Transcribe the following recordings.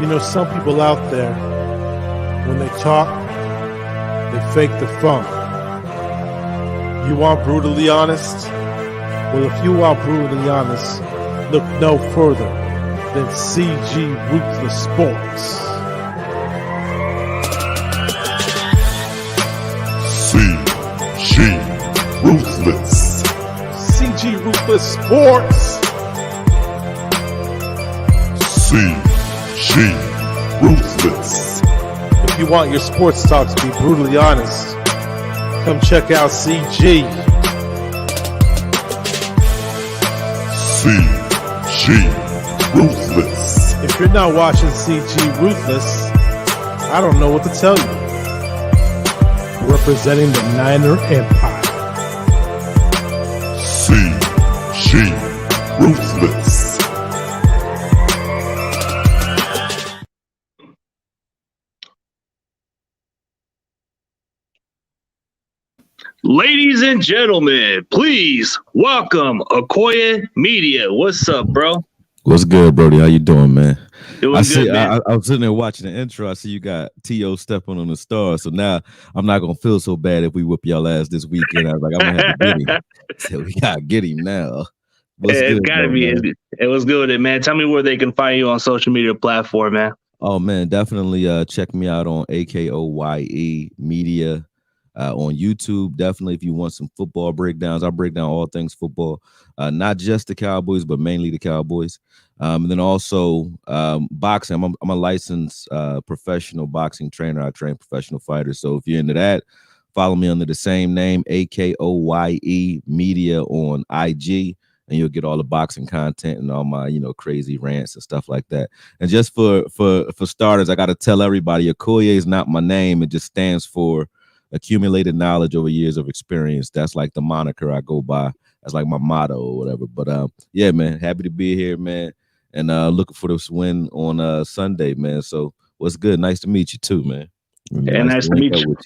You know, some people out there, when they talk, they fake the funk. You want brutally honest? Well, if you want brutally honest, look no further than CG Ruthless Sports. CG Ruthless. CG Ruthless Sports. CG Ruthless. If you want your sports talk to be brutally honest, come check out CG. CG Ruthless. If you're not watching CG Ruthless, I don't know what to tell you. Representing the Niner Empire. CG Ruthless. Ladies and gentlemen, please welcome Akoye Media. What's up, bro? What's good, Brody? How you doing, man? Doing good, man. I was sitting there watching the intro. I see you got T.O. stepping on the star. So now I'm not going to feel so bad if we whip y'all ass this weekend. I was like, I'm going to have to get him. So we got to get him now. It's got to be. It was good, man. Tell me where they can find you on social media platform, man. Oh, man, definitely check me out on Akoye Media. On YouTube, definitely if you want some football breakdowns. I break down all things football, not just the Cowboys, but mainly the Cowboys. And then also boxing. I'm a licensed professional boxing trainer. I train professional fighters. So if you're into that, follow me under the same name, Akoye Media on IG, and you'll get all the boxing content and all my, crazy rants and stuff like that. And just for starters, I got to tell everybody, Akoye is not my name. It just stands for accumulated knowledge over years of experience. That's like the moniker I go by. That's like my motto or whatever. But yeah, man, happy to be here, man. And looking for this win on Sunday, man. So what's good? Nice to meet you too, man. Yeah, nice to meet you.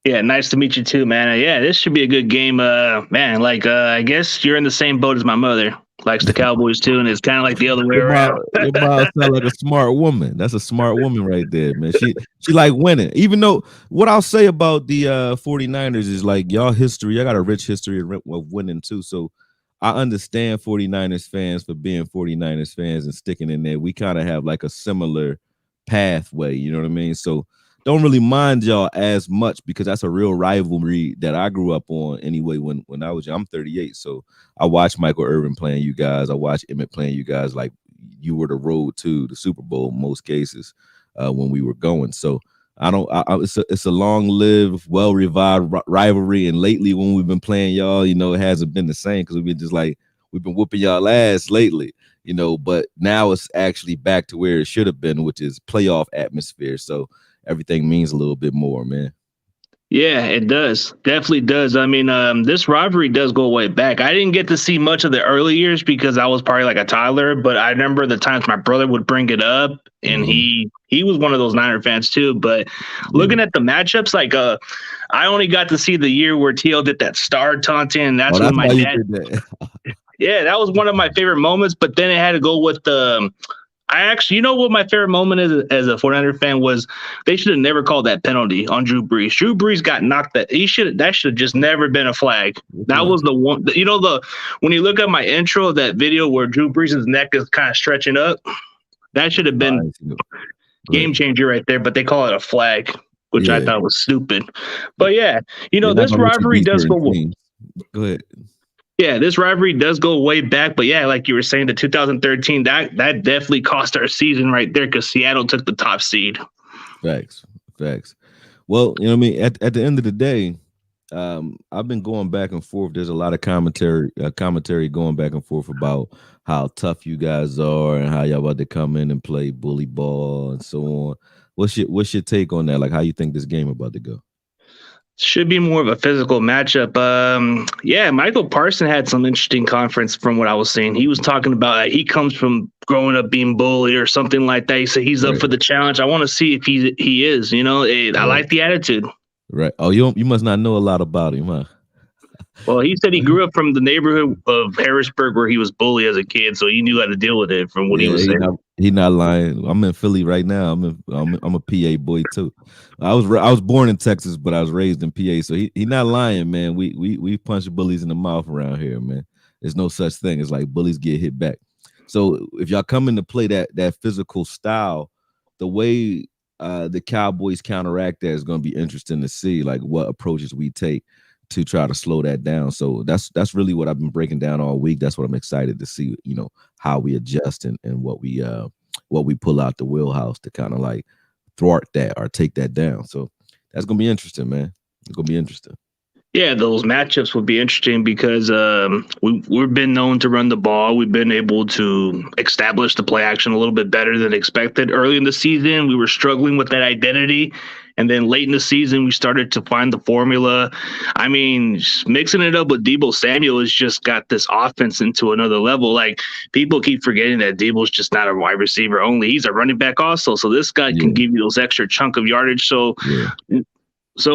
Yeah, nice to meet you too, man. Yeah, this should be a good game, man. I guess you're in the same boat as my mother. Likes the Cowboys too, and it's kind of like the other way around. Your mom sounds like a smart woman. That's a smart woman right there, man. She like winning. Even though what I'll say about the 49ers is like y'all got a rich history of winning too. So I understand 49ers fans for being 49ers fans and sticking in there. We kind of have like a similar pathway, you know what I mean? So don't really mind y'all as much because that's a real rivalry that I grew up on anyway. When I was young, I'm 38, so I watched Michael Irvin playing you guys. I watched Emmett playing you guys like you were the road to the Super Bowl in most cases when we were going. So it's a long-lived, well-revived rivalry. And lately, when we've been playing y'all, it hasn't been the same because we've been whooping y'all ass lately. But now it's actually back to where it should have been, which is playoff atmosphere. So everything means a little bit more, man. Yeah, it does. Definitely does. I mean, this rivalry does go way back. I didn't get to see much of the early years because I was probably like a toddler, but I remember the times my brother would bring it up, and he was one of those Niner fans too. But looking at the matchups, I only got to see the year where T.O. did that star taunting, and that's when my dad did that. Yeah, that was one of my favorite moments, but then it had to go with the what my favorite moment is as a 49er fan was they should have never called that penalty on Drew Brees. Drew Brees got knocked that should have just never been a flag. That was the one, when you look at my intro of that video where Drew Brees' neck is kind of stretching up, that should have been game changer right there, but they call it a flag, which I thought was stupid. But yeah, this rivalry does go. Go ahead. Yeah, this rivalry does go way back, but yeah, like you were saying, the 2013, that definitely cost our season right there because Seattle took the top seed. Facts. Well, what I mean? At the end of the day, I've been going back and forth. There's a lot of commentary going back and forth about how tough you guys are and how y'all about to come in and play bully ball and so on. What's your take on that? Like, how you think this game about to go? Should be more of a physical matchup. Michael Parson had some interesting conference from what I was seeing. He was talking about he comes from growing up being bullied or something like that. He said he's up for the challenge. I want to see if he is. I like the attitude. Right. Oh, you must not know a lot about him, huh? Well, he said he grew up from the neighborhood of Harrisburg where he was bullied as a kid, so he knew how to deal with it from what he was saying. He not lying. I'm in Philly right now. I'm a PA boy too. I was born in Texas, but I was raised in PA. So he not lying, man. We punch bullies in the mouth around here, man. There's no such thing as like bullies get hit back. So if y'all come in to play that physical style, the way the Cowboys counteract that is going to be interesting to see, like what approaches we take to try to slow that down. So that's really what I've been breaking down all week. That's what I'm excited to see, how we adjust and what we pull out the wheelhouse to kind of like thwart that or take that down. So that's gonna be interesting, man. It's gonna be interesting. Yeah, those matchups would be interesting because we've been known to run the ball. We've been able to establish the play action a little bit better than expected. Early in the season, we were struggling with that identity. And then late in the season, we started to find the formula. I mean, mixing it up with Deebo Samuel has just got this offense into another level. Like, people keep forgetting that Deebo's just not a wide receiver only. He's a running back also. So this guy can give you those extra chunk of yardage. So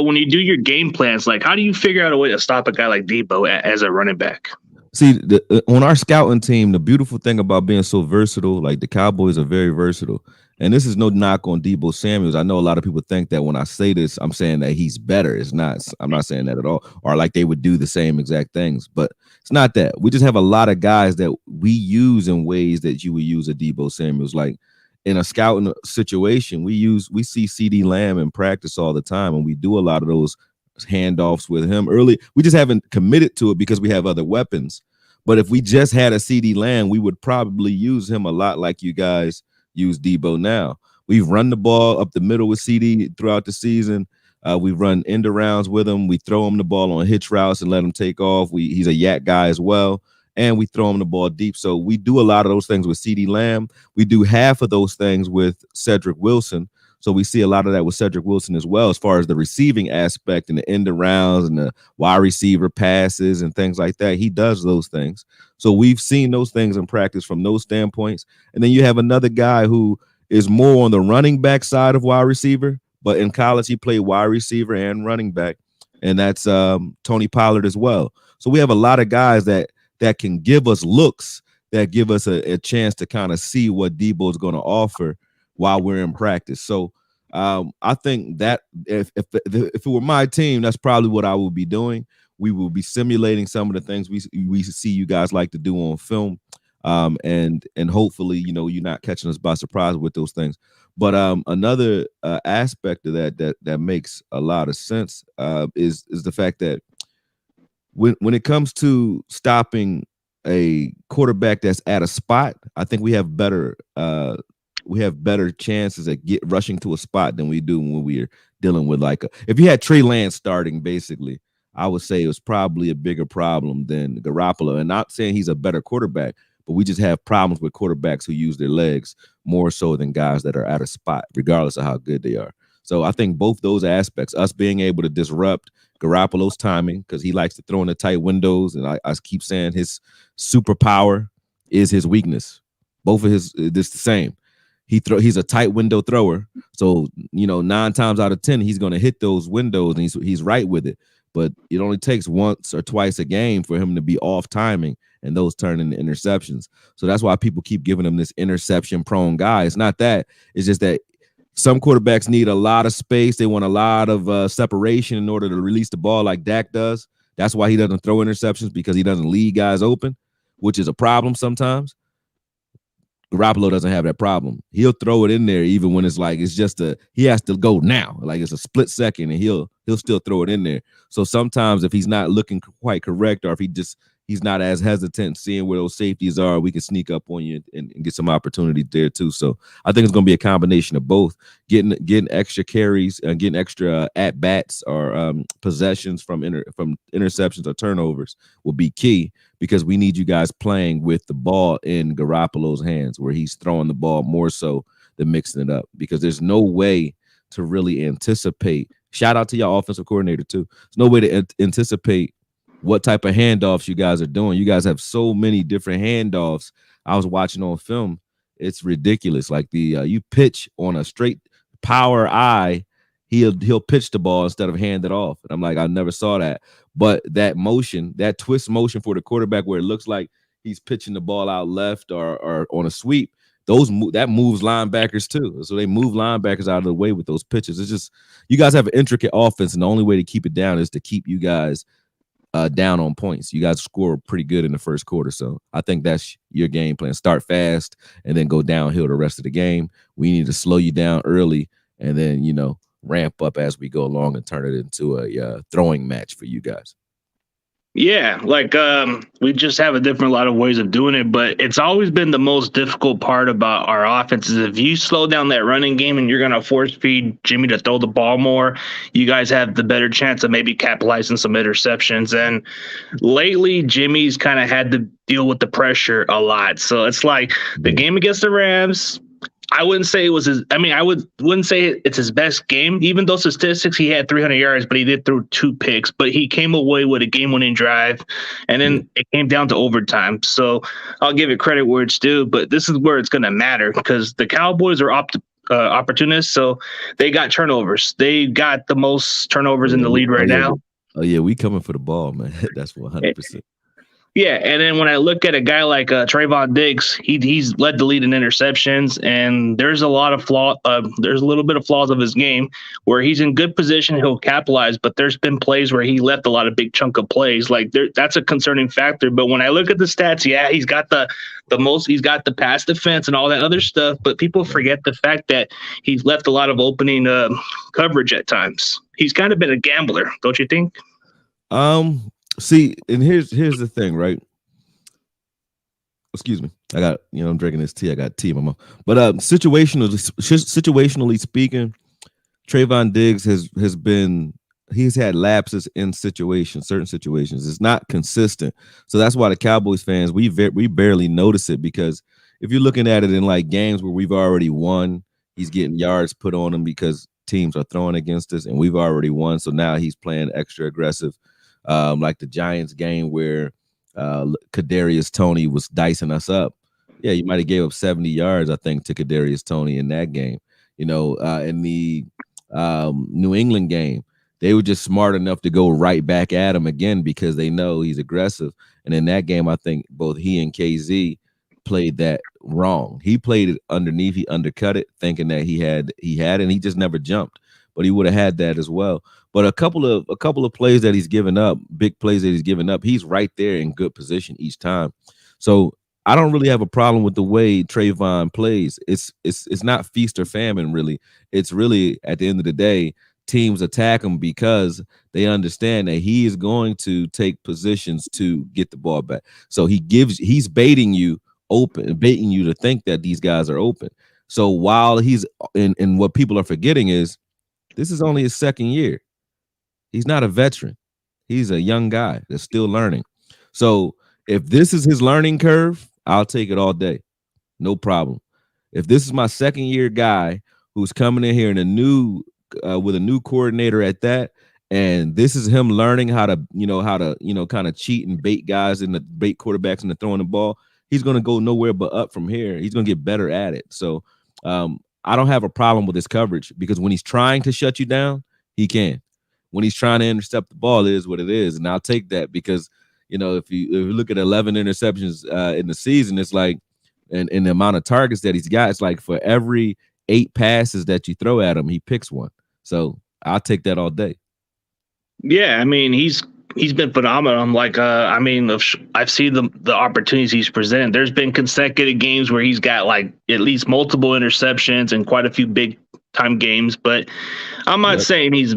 when you do your game plans, like, how do you figure out a way to stop a guy like Deebo as a running back? See, on our scouting team, the beautiful thing about being so versatile, like the Cowboys are very versatile. And this is no knock on Deebo Samuels. I know a lot of people think that when I say this, I'm saying that he's better. It's not. I'm not saying that at all. Or like they would do the same exact things. But it's not that. We just have a lot of guys that we use in ways that you would use a Deebo Samuels. Like in a scouting situation, we see CD Lamb in practice all the time, and we do a lot of those handoffs with him early. We just haven't committed to it because we have other weapons. But if we just had a CD Lamb, we would probably use him a lot like you guys use Deebo now. We've run the ball up the middle with CD throughout the season. We've run end arounds with him. We throw him the ball on hitch routes and let him take off. He's a yak guy as well. And we throw him the ball deep. So we do a lot of those things with CD Lamb. We do half of those things with Cedric Wilson. So we see a lot of that with Cedric Wilson as well, as far as the receiving aspect and the end arounds and the wide receiver passes and things like that. He does those things. So we've seen those things in practice from those standpoints. And then you have another guy who is more on the running back side of wide receiver, but in college he played wide receiver and running back. And that's Tony Pollard as well. So we have a lot of guys that can give us looks, that give us a chance to kind of see what Deebo is going to offer while we're in practice. So I think that if it were my team, that's probably what I would be doing. We will be simulating some of the things we see you guys like to do on film, and hopefully you're not catching us by surprise with those things. But another aspect of that makes a lot of sense is the fact that when it comes to stopping a quarterback that's at a spot, I think we have better chances at rushing to a spot than we do when we're dealing with if you had Trey Lance starting, basically, I would say it was probably a bigger problem than Garoppolo. And not saying he's a better quarterback, but we just have problems with quarterbacks who use their legs more so than guys that are at a spot, regardless of how good they are. So I think both those aspects, us being able to disrupt Garoppolo's timing, because he likes to throw in the tight windows, and I keep saying his superpower is his weakness. Both of his, this the same. He's a tight window thrower. So, 9 times out of 10, he's going to hit those windows, and he's right with it. But it only takes once or twice a game for him to be off timing, and those turn into interceptions. So that's why people keep giving him this interception prone guy. It's not that. It's just that some quarterbacks need a lot of space. They want a lot of separation in order to release the ball like Dak does. That's why he doesn't throw interceptions, because he doesn't lead guys open, which is a problem sometimes. Garoppolo doesn't have that problem. He'll throw it in there even when it's like he has to go now. Like it's a split second, and he'll still throw it in there. So sometimes if he's not looking quite correct, or if he's not as hesitant seeing where those safeties are, we can sneak up on you and get some opportunity there too. So I think it's going to be a combination of both. Getting extra carries and getting extra at bats or possessions from interceptions or turnovers will be key, because we need you guys playing with the ball in Garoppolo's hands, where he's throwing the ball more so than mixing it up, because there's no way to really anticipate. Shout out to your offensive coordinator too. There's no way to anticipate what type of handoffs you guys are doing. You guys have so many different handoffs. I was watching on film. It's ridiculous. Like you pitch on a straight power eye, he'll pitch the ball instead of hand it off. And I'm like, I never saw that. But that motion, that twist motion for the quarterback, where it looks like he's pitching the ball out left or on a sweep, that moves linebackers too. So they move linebackers out of the way with those pitches. It's just you guys have an intricate offense, and the only way to keep it down is to keep you guys down on points. You guys score pretty good in the first quarter, so I think that's your game plan. Start fast and then go downhill the rest of the game. We need to slow you down early and then ramp up as we go along and turn it into a throwing match for you guys. Yeah, like we just have a different lot of ways of doing it, but it's always been the most difficult part about our offense is if you slow down that running game and you're going to force feed Jimmy to throw the ball more, you guys have the better chance of maybe capitalizing some interceptions. And lately, Jimmy's kind of had to deal with the pressure a lot. So it's like the game against the Rams, I wouldn't say it was his. I mean, wouldn't say it's his best game. Even though statistics, he had 300 yards, but he did throw 2 picks. But he came away with a game-winning drive, and then it came down to overtime. So I'll give it credit where it's due. But this is where it's going to matter because the Cowboys are opportunists, so they got turnovers. They got the most turnovers in the league right now. Oh yeah, we coming for the ball, man. That's 100%. Yeah, and then when I look at a guy like Trayvon Diggs, he's led the lead in interceptions, and there's a lot of there's a little bit of flaws of his game where he's in good position, he'll capitalize, but there's been plays where he left a lot of big chunk of plays. Like that's a concerning factor. But when I look at the stats, yeah, he's got the most, he's got the pass defense and all that other stuff, but people forget the fact that he's left a lot of opening coverage at times. He's kind of been a gambler, don't you think? See, and here's the thing, right? Excuse me. I got, I'm drinking this tea. I got tea in my mouth. But situationally speaking, Trayvon Diggs he's had lapses in certain situations. It's not consistent. So that's why the Cowboys fans, we barely notice it because if you're looking at it in like games where we've already won, he's getting yards put on him because teams are throwing against us and we've already won. So now he's playing extra aggressive. Like the Giants game where Kadarius Toney was dicing us up. Yeah, you might have gave up 70 yards, I think, to Kadarius Toney in that game. In the New England game, they were just smart enough to go right back at him again because they know he's aggressive. And in that game, I think both he and KZ played that wrong. He played it underneath, he undercut it, thinking that he had, and he just never jumped. But he would have had that as well. But a couple of plays that he's given up, big plays that he's given up, he's right there in good position each time. So I don't really have a problem with the way Trayvon plays. It's not feast or famine, really. It's really, at the end of the day, teams attack him because they understand that he is going to take positions to get the ball back. So he's baiting you to think that these guys are open. So while he's in what people are forgetting is this is only his second year. He's not a veteran. He's a young guy that's still learning. So if this is his learning curve, I'll take it all day. No problem. If this is my second year guy who's coming in here in with a new coordinator at that, and this is him learning how to kind of cheat and bait guys in the bait quarterbacks into throwing the ball, he's going to go nowhere but up from here. He's going to get better at it. So I don't have a problem with his coverage because when he's trying to shut you down, he can. When he's trying to intercept the ball, it is what it is. And I'll take that because, if you look at 11 interceptions in the season, it's like, and the amount of targets that he's got, it's like for every 8 passes that you throw at him, he picks one. So I'll take that all day. Yeah, I mean, he's been phenomenal. I'm like, I've seen the opportunities he's presented. There's been consecutive games where he's got like at least multiple interceptions and quite a few big time games, but I'm not even saying he's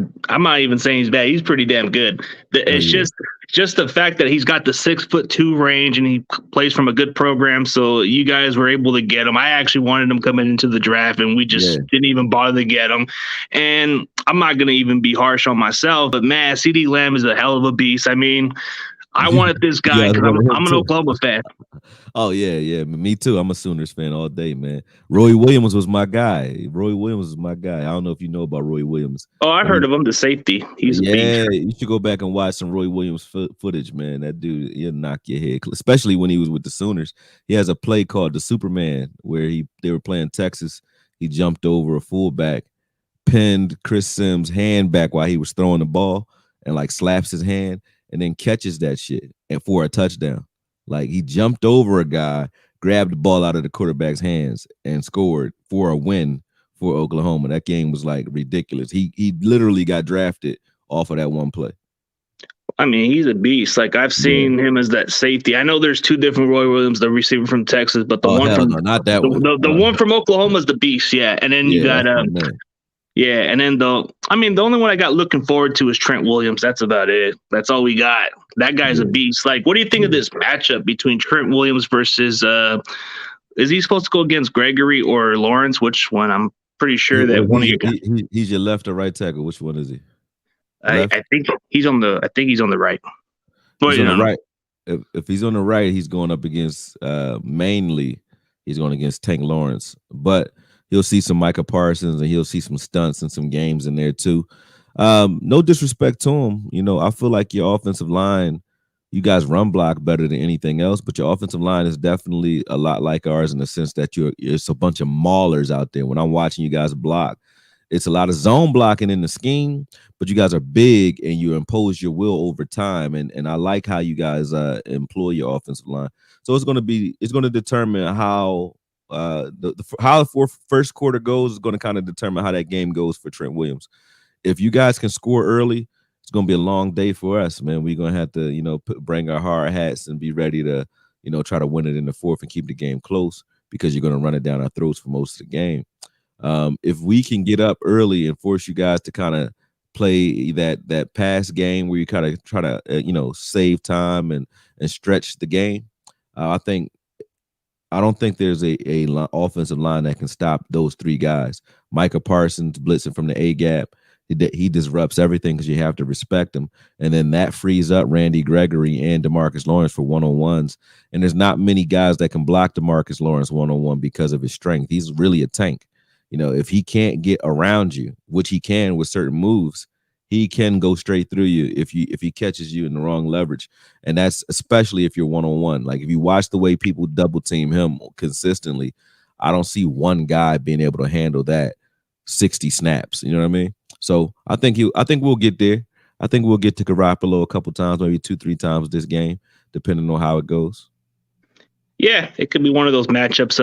bad. He's pretty damn good. It's just the fact that he's got the 6'2" range and he plays from a good program. So you guys were able to get him. I actually wanted him coming into the draft and we just didn't even bother to get him. And I'm not going to even be harsh on myself, but man, CeeDee Lamb is a hell of a beast. I mean, I wanted this guy because I'm an Oklahoma fan. Oh, yeah. Me too. I'm a Sooners fan all day, man. Roy Williams was my guy. I don't know if you know about Roy Williams. Oh, I've heard of him, the safety. He's a beast. Yeah, you should go back and watch some Roy Williams footage, man. That dude, he'll knock your head, especially when he was with the Sooners. He has a play called the Superman where they were playing Texas. He jumped over a fullback, pinned Chris Sims' hand back while he was throwing the ball and like slaps his hand and then catches that shit and for a touchdown. Like he jumped over a guy, grabbed the ball out of the quarterback's hands and scored for a win for Oklahoma. That game was like ridiculous. He literally got drafted off of that one play. I mean, he's a beast. Like I've seen him as that safety. I know there's two different Roy Williams, the receiver from Texas, but the one from not that one. The one from Oklahoma is the beast. Yeah, and then you got yeah, and then the only one I got looking forward to is Trent Williams. That's about it. That's all we got. That guy's a beast. Like, what do you think of this matchup between Trent Williams versus is he supposed to go against Gregory or Lawrence? Which one? I'm pretty sure that one of you guys. He's your left or right tackle. Which one is he? I think he's on the right. But he's on the right. If he's on the right, he's going up against mainly he's going against Tank Lawrence, but he'll see some Micah Parsons and he'll see some stunts and some games in there too. No disrespect to him, you know. I feel like your offensive line, you guys run block better than anything else, but your offensive line is definitely a lot like ours in the sense that it's a bunch of maulers out there. When I'm watching you guys block, it's a lot of zone blocking in the scheme, but you guys are big and you impose your will over time. And I like how you guys employ your offensive line. So it's going to determine how the first quarter goes is going to kind of determine how that game goes for Trent Williams. If you guys can score early, it's going to be a long day for us, man. We're going to have to, you know, bring our hard hats and be ready to, you know, try to win it in the fourth and keep the game close because you're going to run it down our throats for most of the game. If we can get up early and force you guys to kind of play that pass game where you kind of try to you know, save time and stretch the game, I don't think there's a offensive line that can stop those three guys. Micah Parsons blitzing from the A gap, he disrupts everything because you have to respect him, and then that frees up Randy Gregory and DeMarcus Lawrence for one-on-ones. And there's not many guys that can block DeMarcus Lawrence one-on-one because of his strength. He's really a tank. You know, if he can't get around you, which he can with certain moves, he can go straight through you if he catches you in the wrong leverage. And that's especially if you're one-on-one. Like if you watch the way people double team him consistently, I don't see one guy being able to handle that 60 snaps. You know what I mean? So I think we'll get there. I think we'll get to Garoppolo a couple times, maybe 2-3 times this game, depending on how it goes. Yeah, it could be one of those matchups.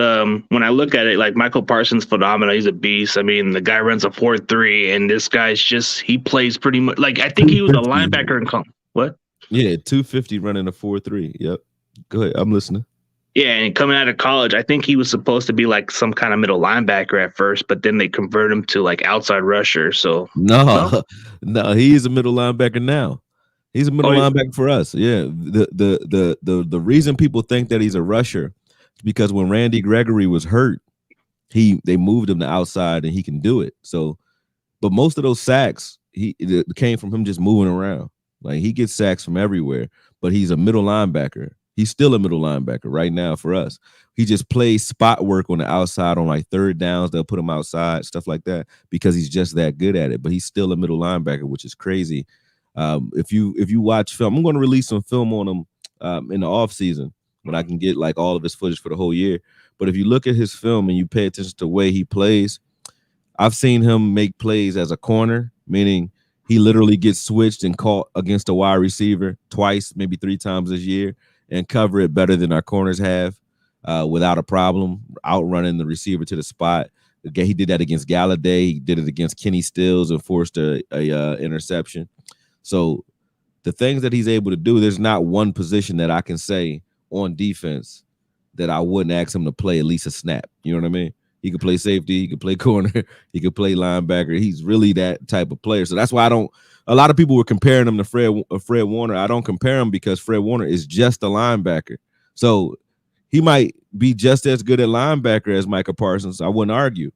When I look at it, like Michael Parsons, phenomenal. He's a beast. I mean, the guy runs a 4.3, and this guy's he plays pretty much like I think he was a linebacker in what? Yeah, 250 running a 4.3. Yep. Go ahead, I'm listening. Yeah, and coming out of college, I think he was supposed to be like some kind of middle linebacker at first, but then they convert him to like outside rusher. So no, he's a middle linebacker now. He's a middle linebacker for us. Yeah. The reason people think that he's a rusher is because when Randy Gregory was hurt, they moved him to outside and he can do it. So, but most of those sacks it came from him just moving around. Like he gets sacks from everywhere, but he's a middle linebacker. He's still a middle linebacker right now for us. He just plays spot work on the outside on like third downs. They'll put him outside, stuff like that, because he's just that good at it. But he's still a middle linebacker, which is crazy. If you watch film, I'm going to release some film on him in the off season when I can get like all of his footage for the whole year. But if you look at his film and you pay attention to the way he plays, I've seen him make plays as a corner, meaning he literally gets switched and caught against a wide receiver twice, maybe 3 times this year, and cover it better than our corners have without a problem, outrunning the receiver to the spot. He did that against Galladay. He did it against Kenny Stills and forced a interception. So the things that he's able to do, there's not one position that I can say on defense that I wouldn't ask him to play at least a snap. You know what I mean? He could play safety, he could play corner, he could play linebacker. He's really that type of player. So that's why a lot of people were comparing him to Fred Warner. I don't compare him because Fred Warner is just a linebacker. So he might be just as good at linebacker as Micah Parsons. I wouldn't argue.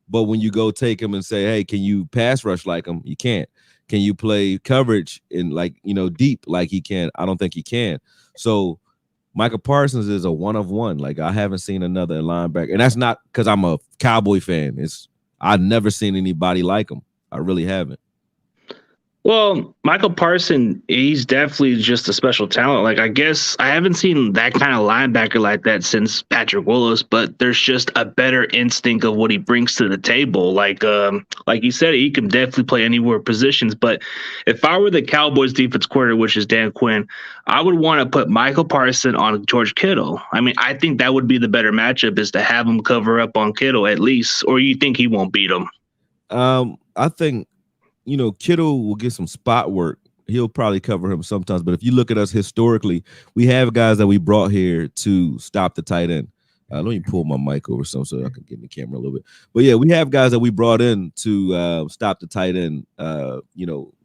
But when you go take him and say, hey, can you pass rush like him? You can't. Can you play coverage in like, you know, deep like he can? I don't think he can. So Micah Parsons is a one of one. Like I haven't seen another linebacker. And that's not because I'm a Cowboy fan. I've never seen anybody like him. I really haven't. Well, Michael Parson, he's definitely just a special talent. Like, I guess I haven't seen that kind of linebacker like that since Patrick Willis, but there's just a better instinct of what he brings to the table. Like you said, he can definitely play anywhere positions. But if I were the Cowboys defense coordinator, which is Dan Quinn, I would want to put Michael Parson on George Kittle. I mean, I think that would be the better matchup, is to have him cover up on Kittle at least, or you think he won't beat him? I think, Kittle will get some spot work. He'll probably cover him sometimes. But if you look at us historically, we have guys that we brought here to stop the tight end. Let me pull my mic over so I can get in the camera a little bit. But yeah, we have guys that we brought in to stop the tight end,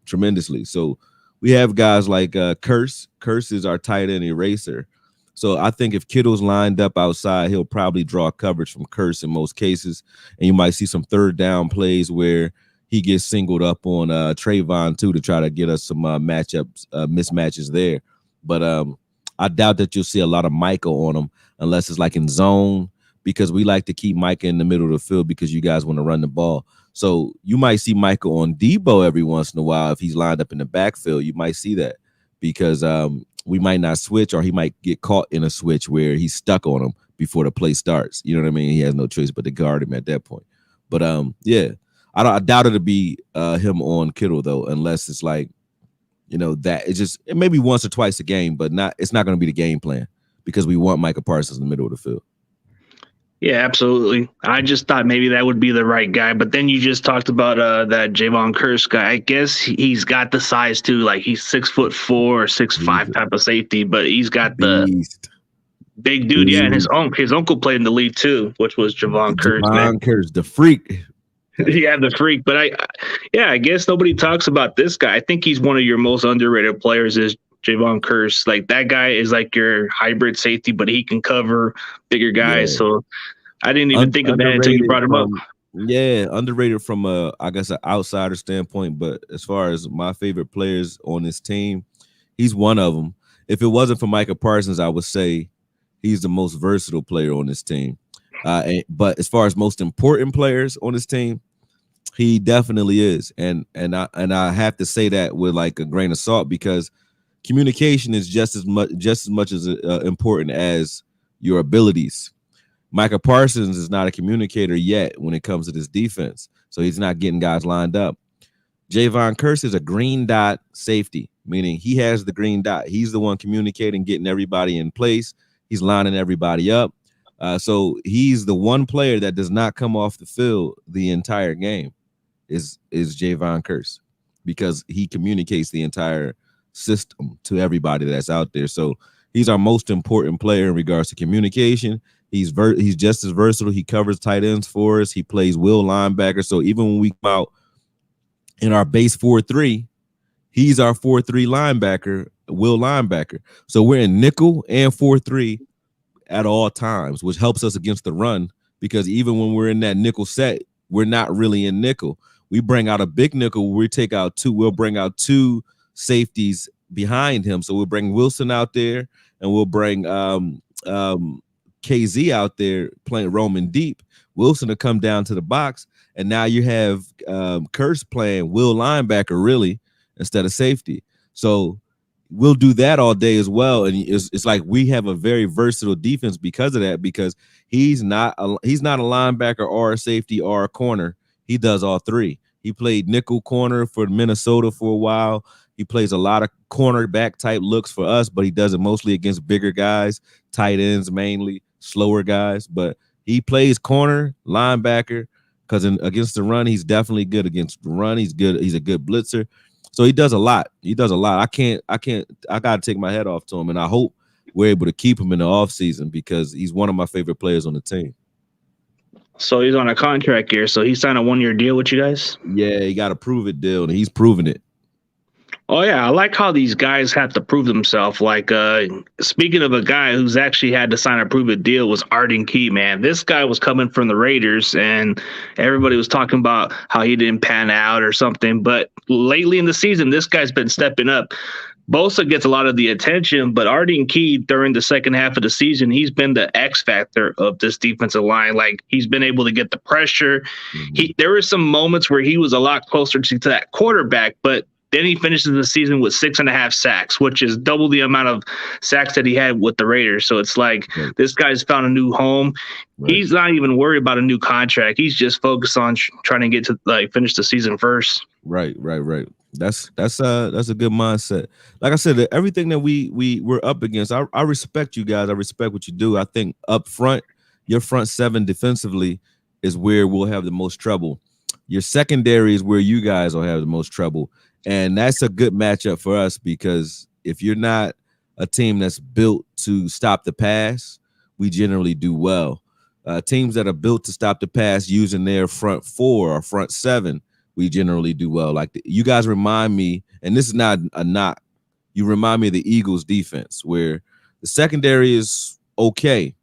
tremendously. So we have guys like Curse. Curse is our tight end eraser. So I think if Kittle's lined up outside, he'll probably draw coverage from Curse in most cases. And you might see some third down plays where he gets singled up on Trayvon too to try to get us some mismatches there. But I doubt that you'll see a lot of Micah on him unless it's like in zone, because we like to keep Micah in the middle of the field because you guys want to run the ball. So you might see Micah on Debo every once in a while if he's lined up in the backfield. You might see that because we might not switch, or he might get caught in a switch where he's stuck on him before the play starts. You know what I mean? He has no choice but to guard him at that point. But yeah. I doubt it'll be him on Kittle though, unless it's like, it may be once or twice a game, but it's not going to be the game plan because we want Micah Parsons in the middle of the field. Yeah, absolutely. I just thought maybe that would be the right guy, but then you just talked about that Javon Curse guy. I guess he's got the size too, like he's 6'4" or 6'5" type of safety, but he's got the big dude. Yeah, and his uncle played in the league too, which was Javon Curse. Javon Curse, the freak. Yeah, the freak. But I guess nobody talks about this guy. I think he's one of your most underrated players, is Javon Curse. Like, that guy is like your hybrid safety, but he can cover bigger guys. Yeah. So I didn't even think of that until you brought him up. Yeah, underrated from I guess an outsider standpoint. But as far as my favorite players on this team, he's one of them. If it wasn't for Micah Parsons, I would say he's the most versatile player on this team. But as far as most important players on this team, he definitely is, and I have to say that with like a grain of salt, because communication is just as much as important as your abilities. Micah Parsons is not a communicator yet when it comes to this defense, so he's not getting guys lined up. Javon Curse is a green dot safety, meaning he has the green dot. He's the one communicating, getting everybody in place. He's lining everybody up. So he's the one player that does not come off the field the entire game. Is Javon Curse, because he communicates the entire system to everybody that's out there. So he's our most important player in regards to communication. He's just as versatile. He covers tight ends for us. He plays will linebacker. So even when we come out in our base 4-3, he's our 4-3 linebacker, will linebacker. So we're in nickel and 4-3 at all times, which helps us against the run, because even when we're in that nickel set, we're not really in nickel. We bring out a big nickel. We'll bring out two safeties behind him. So we'll bring Wilson out there, and we'll bring KZ out there playing roaming deep. Wilson will come down to the box, and now you have Curse playing will linebacker really instead of safety. So we'll do that all day as well. And it's like we have a very versatile defense because of that, because he's not a linebacker or a safety or a corner. He does all three. He played nickel corner for Minnesota for a while. He plays a lot of cornerback type looks for us, but he does it mostly against bigger guys, tight ends mainly, slower guys. But he plays corner, linebacker, because against the run, he's definitely good. Against the run, he's good. He's a good blitzer. So he does a lot. I got to take my head off to him, and I hope we're able to keep him in the offseason because he's one of my favorite players on the team. So he's on a contract here. So he signed a 1-year deal with you guys? Yeah, he got a prove it deal, and he's proven it. Oh, yeah. I like how these guys have to prove themselves. Like, speaking of a guy who's actually had to sign a prove it deal, was Arden Key, man. This guy was coming from the Raiders, and everybody was talking about how he didn't pan out or something. But lately in the season, this guy's been stepping up. Bosa gets a lot of the attention, but Arden Key during the second half of the season, he's been the X factor of this defensive line. Like, he's been able to get the pressure. There were some moments where he was a lot closer to that quarterback, but Then he finishes the season with 6.5 sacks, which is double the amount of sacks that he had with the Raiders. So it's like this guy's found a new home. Right. He's not even worried about a new contract. He's just focused on trying to get to like finish the season first. Right. That's a good mindset. Like I said, everything that we're up against, I respect you guys. I respect what you do. I think up front, your front seven defensively is where we'll have the most trouble. Your secondary is where you guys will have the most trouble. And that's a good matchup for us because if you're not a team that's built to stop the pass, we generally do well. Teams that are built to stop the pass using their front four or front seven, we generally do well. Like you guys remind me, and this is not a knock, you remind me of the Eagles defense where the secondary is okay,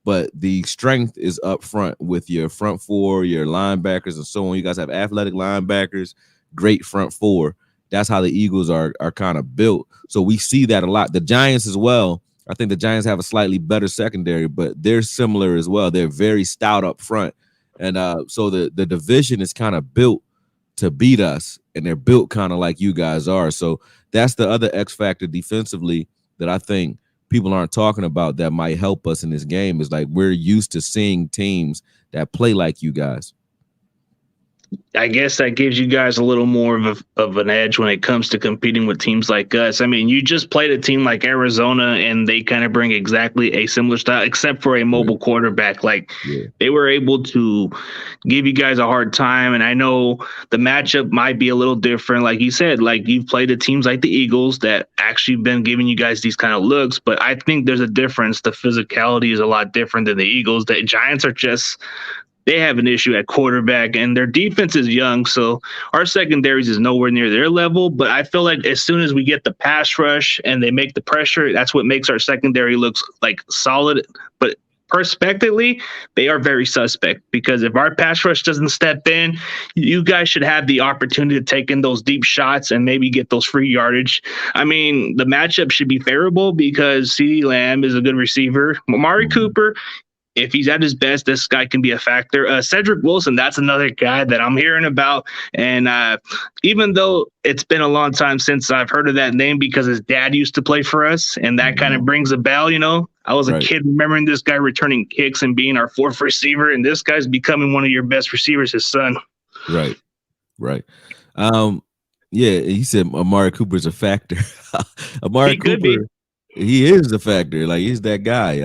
but the strength is up front with your front four, your linebackers, and so on. You guys have athletic linebackers, great front four. That's how the Eagles are kind of built. So we see that a lot. The Giants as well. I think the Giants have a slightly better secondary, but they're similar as well. They're very stout up front. And so the division is kind of built to beat us, and they're built kind of like you guys are. So that's the other X factor defensively that I think people aren't talking about that might help us in this game is like we're used to seeing teams that play like you guys. I guess that gives you guys a little more of an edge when it comes to competing with teams like us. I mean, you just played a team like Arizona, and they kind of bring exactly a similar style, except for a mobile quarterback. Like they were able to give you guys a hard time. And I know the matchup might be a little different. Like you said, like you've played the teams like the Eagles that actually been giving you guys these kind of looks. But I think there's a difference. The physicality is a lot different than the Eagles. The Giants are just – they have an issue at quarterback, and their defense is young, so our secondaries is nowhere near their level. But I feel like as soon as we get the pass rush and they make the pressure, that's what makes our secondary looks like solid. But prospectively, they are very suspect because if our pass rush doesn't step in, you guys should have the opportunity to take in those deep shots and maybe get those free yardage. I mean, the matchup should be favorable because CeeDee Lamb is a good receiver. Amari Cooper, if he's at his best, this guy can be a factor. Cedric Wilson, that's another guy that I'm hearing about. And even though it's been a long time since I've heard of that name because his dad used to play for us, and that kind of brings a bell, you know. I was a kid remembering this guy returning kicks and being our fourth receiver, and this guy's becoming one of your best receivers, his son. Right. Yeah, he said Amari Cooper's a factor. Amari Cooper. He is a factor. Like he's that guy.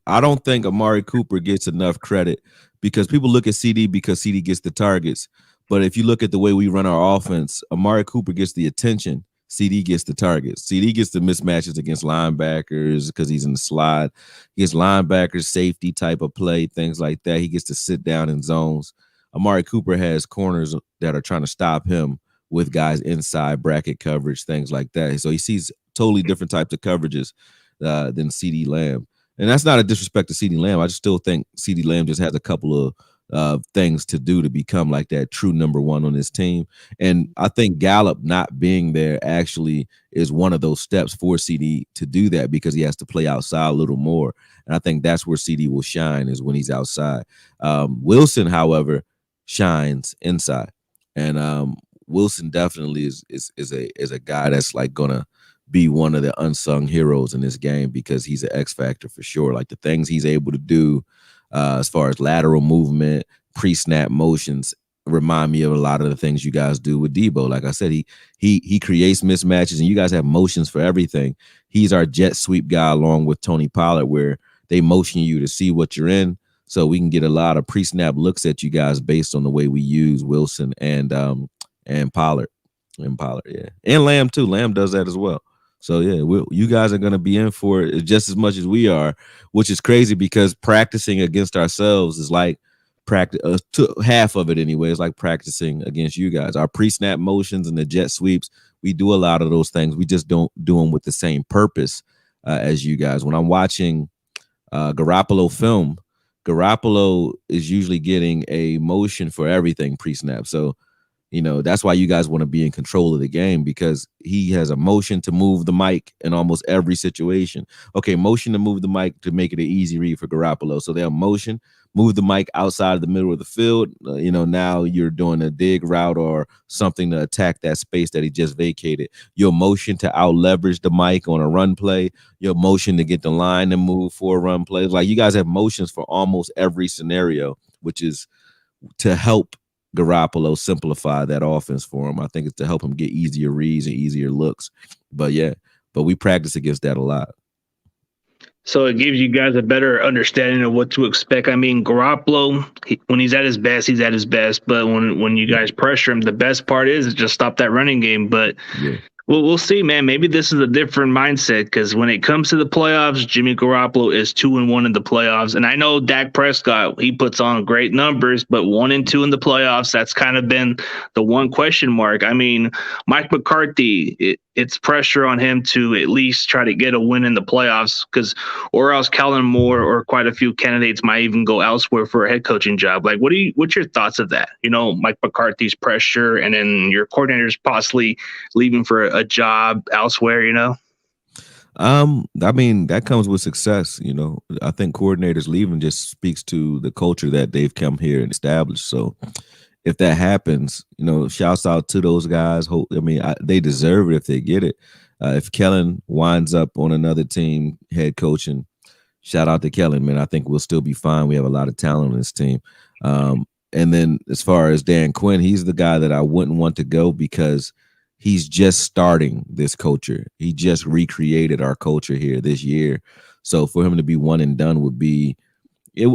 I don't think Amari Cooper gets enough credit because people look at CD because CD gets the targets. But if you look at the way we run our offense, Amari Cooper gets the attention. CD gets the targets. CD gets the mismatches against linebackers because he's in the slide. He gets linebackers, safety type of play, things like that. He gets to sit down in zones. Amari Cooper has corners that are trying to stop him with guys inside bracket coverage, things like that. So he sees totally different types of coverages than CeeDee Lamb. And that's not a disrespect to CeeDee Lamb. I just still think CeeDee Lamb just has a couple of things to do to become like that true number one on this team. And I think Gallup not being there actually is one of those steps for CD to do that because he has to play outside a little more. And I think that's where CD will shine is when he's outside. Wilson, however, shines inside. And Wilson definitely is a guy that's like gonna be one of the unsung heroes in this game because he's an X factor for sure. Like the things he's able to do as far as lateral movement, pre-snap motions remind me of a lot of the things you guys do with Debo. Like I said, he creates mismatches and you guys have motions for everything. He's our jet sweep guy along with Tony Pollard where they motion you to see what you're in. So we can get a lot of pre-snap looks at you guys based on the way we use Wilson and Pollard. Yeah. And Lamb too. Lamb does that as well. So yeah, you guys are going to be in for it just as much as we are, which is crazy because practicing against ourselves is like half of it anyway. It's like practicing against you guys. Our pre-snap motions and the jet sweeps, we do a lot of those things. We just don't do them with the same purpose as you guys. When I'm watching Garoppolo film, Garoppolo is usually getting a motion for everything pre-snap. So That's why you guys want to be in control of the game, because he has a motion to move the mic in almost every situation. Okay, motion to move the mic to make it an easy read for Garoppolo. So they'll motion, move the mic outside of the middle of the field. Now you're doing a dig route or something to attack that space that he just vacated. Your motion to out leverage the mic on a run play. Your motion to get the line to move for a run play. Like, you guys have motions for almost every scenario, which is to help Garoppolo simplify that offense for him. I think it's to help him get easier reads and easier looks. But we practice against that a lot. So it gives you guys a better understanding of what to expect. I mean, Garoppolo, when he's at his best, he's at his best. But when you guys pressure him, the best part is just stop that running game. But well, we'll see, man. Maybe this is a different mindset, because when it comes to the playoffs, Jimmy Garoppolo is 2-1 in the playoffs. And I know Dak Prescott, he puts on great numbers, but 1-2 in the playoffs, that's kind of been the one question mark. I mean, Mike McCarthy, it's pressure on him to at least try to get a win in the playoffs, or else Kellen Moore or quite a few candidates might even go elsewhere for a head coaching job. Like, what's your thoughts of that? Mike McCarthy's pressure, and then your coordinators possibly leaving for a job elsewhere. I mean, that comes with success. I think coordinators leaving just speaks to the culture that they've come here and established. So if that happens, shouts out to those guys. They deserve it if they get it. If Kellen winds up on another team head coaching, shout out to Kellen, man. I think we'll still be fine. We have a lot of talent on this team. And then as far as Dan Quinn, he's the guy that I wouldn't want to go, because he's just starting this culture. He just recreated our culture here this year. So for him to be one and done would be,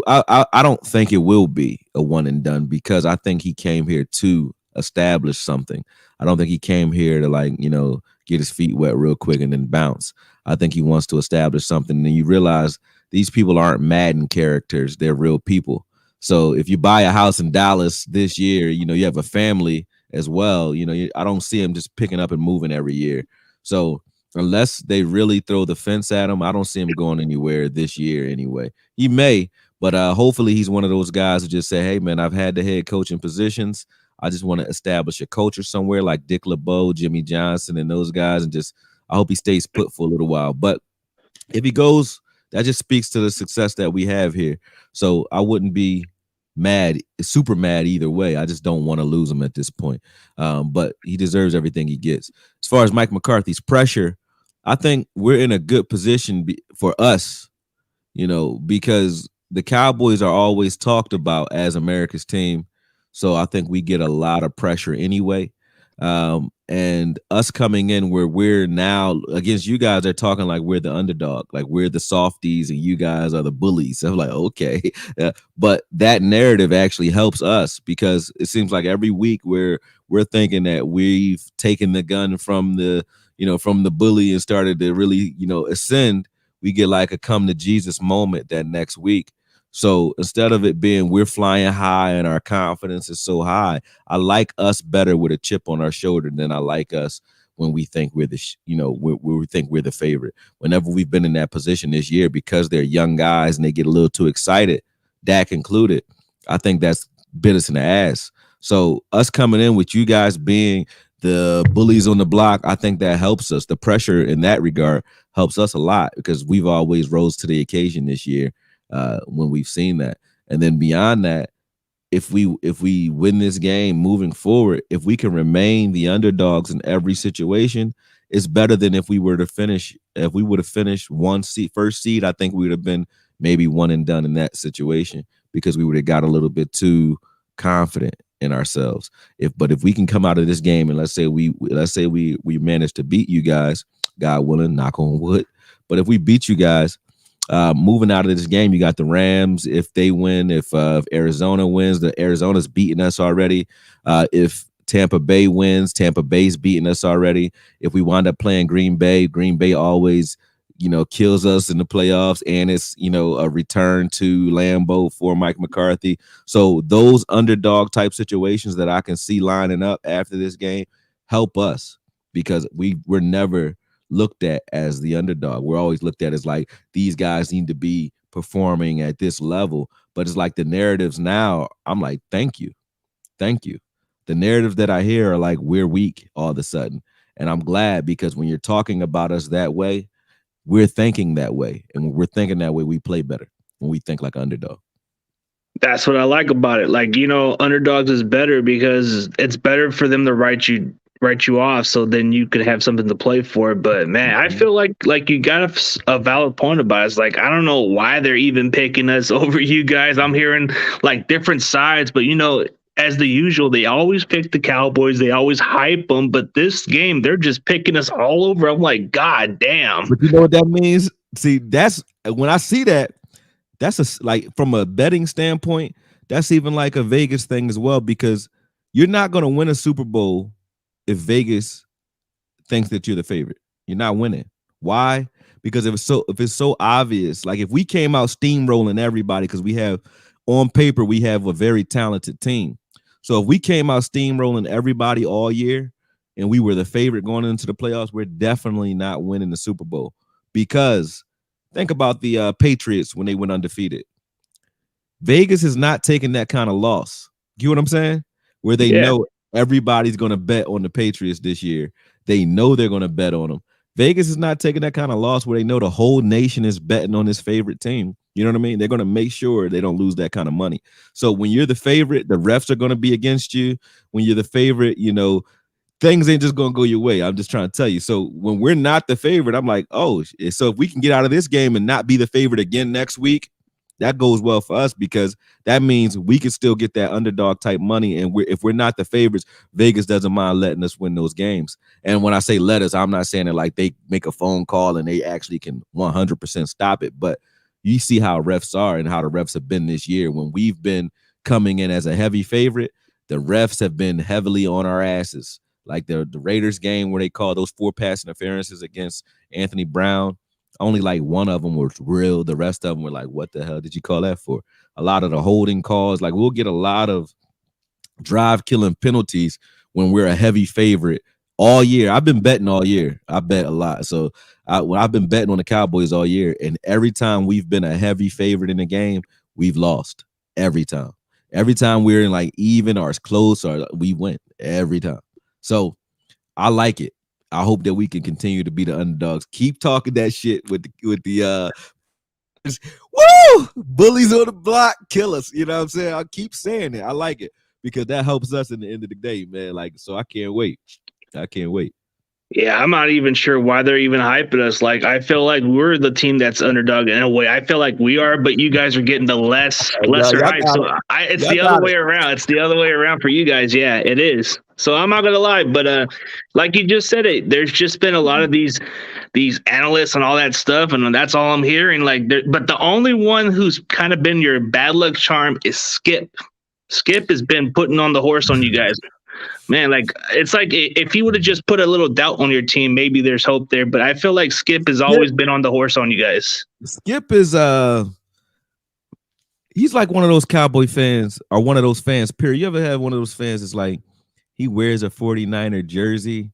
I don't think it will be a one and done, because I think he came here to establish something. I don't think he came here to get his feet wet real quick and then bounce. I think he wants to establish something. And you realize these people aren't Madden characters. They're real people. So if you buy a house in Dallas this year, you have a family as well. I don't see him just picking up and moving every year. So unless they really throw the fence at him, I don't see him going anywhere this year anyway. He may, but hopefully he's one of those guys who just say, hey, man, I've had the head coaching positions. I just want to establish a culture somewhere, like Dick LeBeau, Jimmy Johnson, and those guys. And I hope he stays put for a little while. But if he goes, that just speaks to the success that we have here. So I wouldn't be super mad either way. I just don't want to lose him at this point. But he deserves everything he gets. As far as Mike McCarthy's pressure, I think we're in a good position for us, because the Cowboys are always talked about as America's team. So I think we get a lot of pressure anyway. And us coming in where we're now against you guys, they're talking like we're the underdog, like we're the softies and you guys are the bullies. So I'm like, okay. But that narrative actually helps us, because it seems like every week we're thinking that we've taken the gun from the bully and started to really, ascend. We get like a come to Jesus moment that next week. So instead of it being we're flying high and our confidence is so high, I like us better with a chip on our shoulder than I like us when we think we're we think we're the favorite. Whenever we've been in that position this year, because they're young guys and they get a little too excited, Dak included, I think that's bit us in the ass. So us coming in with you guys being the bullies on the block, I think that helps us. The pressure in that regard helps us a lot, because we've always rose to the occasion this year. When we've seen that. And then beyond that, if we win this game moving forward, if we can remain the underdogs in every situation, it's better than if we would have finished first seed. I think we would have been maybe one and done in that situation, because we would have got a little bit too confident in ourselves. But if we can come out of this game and let's say we manage to beat you guys, God willing, knock on wood. But if we beat you guys, moving out of this game, you got the Rams. If they win, if Arizona wins, Arizona's beating us already. If Tampa Bay wins, Tampa Bay's beating us already. If we wind up playing Green Bay always, kills us in the playoffs, and it's, a return to Lambeau for Mike McCarthy. So those underdog type situations that I can see lining up after this game help us, because we're never looked at as the underdog. We're always looked at as like, these guys need to be performing at this level. But it's like the narratives now, I'm like, thank you. The narratives that I hear are like we're weak all of a sudden. And I'm glad because when you're talking about us that way, we're thinking that way. And when we're thinking that way, we play better when we think like underdog. That's what I like about it. Like, underdogs is better because it's better for them to write you off so then you could have something to play for. But man, I feel like you got a valid point about it. It's like I don't know why they're even picking us over you guys. I'm hearing like different sides, but as the usual, they always pick the Cowboys. They always hype them, but this game they're just picking us all over. I'm like, God damn. But you know what that means? See, that's when I see that, that's like from a betting standpoint, that's even like a Vegas thing as well, because you're not going to win a Super Bowl if Vegas thinks that you're the favorite. You're not winning. Why? Because if it's so obvious, like if we came out steamrolling everybody, because we have on paper, we have a very talented team. So if we came out steamrolling everybody all year and we were the favorite going into the playoffs, we're definitely not winning the Super Bowl. Because think about the Patriots when they went undefeated. Vegas is not taking that kind of loss. You know what I'm saying? Where they know everybody's going to bet on the Patriots this year. They know they're going to bet on them. Vegas is not taking that kind of loss where they know the whole nation is betting on his favorite team. You know what I mean? They're going to make sure they don't lose that kind of money. So when you're the favorite, the refs are going to be against you. When you're the favorite, things ain't just going to go your way. I'm just trying to tell you. So when we're not the favorite, I'm like, oh, so if we can get out of this game and not be the favorite again next week, that goes well for us because that means we can still get that underdog type money. And if we're not the favorites, Vegas doesn't mind letting us win those games. And when I say let us, I'm not saying it like they make a phone call and they actually can 100% stop it. But you see how refs are and how the refs have been this year. When we've been coming in as a heavy favorite, the refs have been heavily on our asses. Like the Raiders game where they called those 4 pass interferences against Anthony Brown. Only like one of them was real. The rest of them were like, what the hell did you call that for? A lot of the holding calls, like we'll get a lot of drive killing penalties when we're a heavy favorite all year. I've been betting all year. I bet a lot. So I've been betting on the Cowboys all year. And every time we've been a heavy favorite in the game, we've lost every time. Every time we're in like even or as close or we win every time. So I like it. I hope that we can continue to be the underdogs. Keep talking that shit with the woo bullies on the block, kill us. You know what I'm saying? I'll keep saying it. I like it because that helps us in the end of the day, man. Like, so I can't wait. I can't wait. Yeah, I'm not even sure why they're even hyping us. Like, I feel like we're the team that's underdog in a way. I feel like we are, but you guys are getting the lesser hype. So it's the other way around. It's the other way around for you guys. Yeah, it is. So I'm not gonna lie, but like you just said it, there's just been a lot of these analysts and all that stuff, and that's all I'm hearing. Like, but the only one who's kind of been your bad luck charm is Skip. Skip has been putting on the horse on you guys. Man, like it's like if he would have just put a little doubt on your team, maybe there's hope there. But I feel like Skip has always been on the horse on you guys. Skip is he's like one of those Cowboy fans or one of those fans, period. You ever have one of those fans that's like he wears a 49er jersey,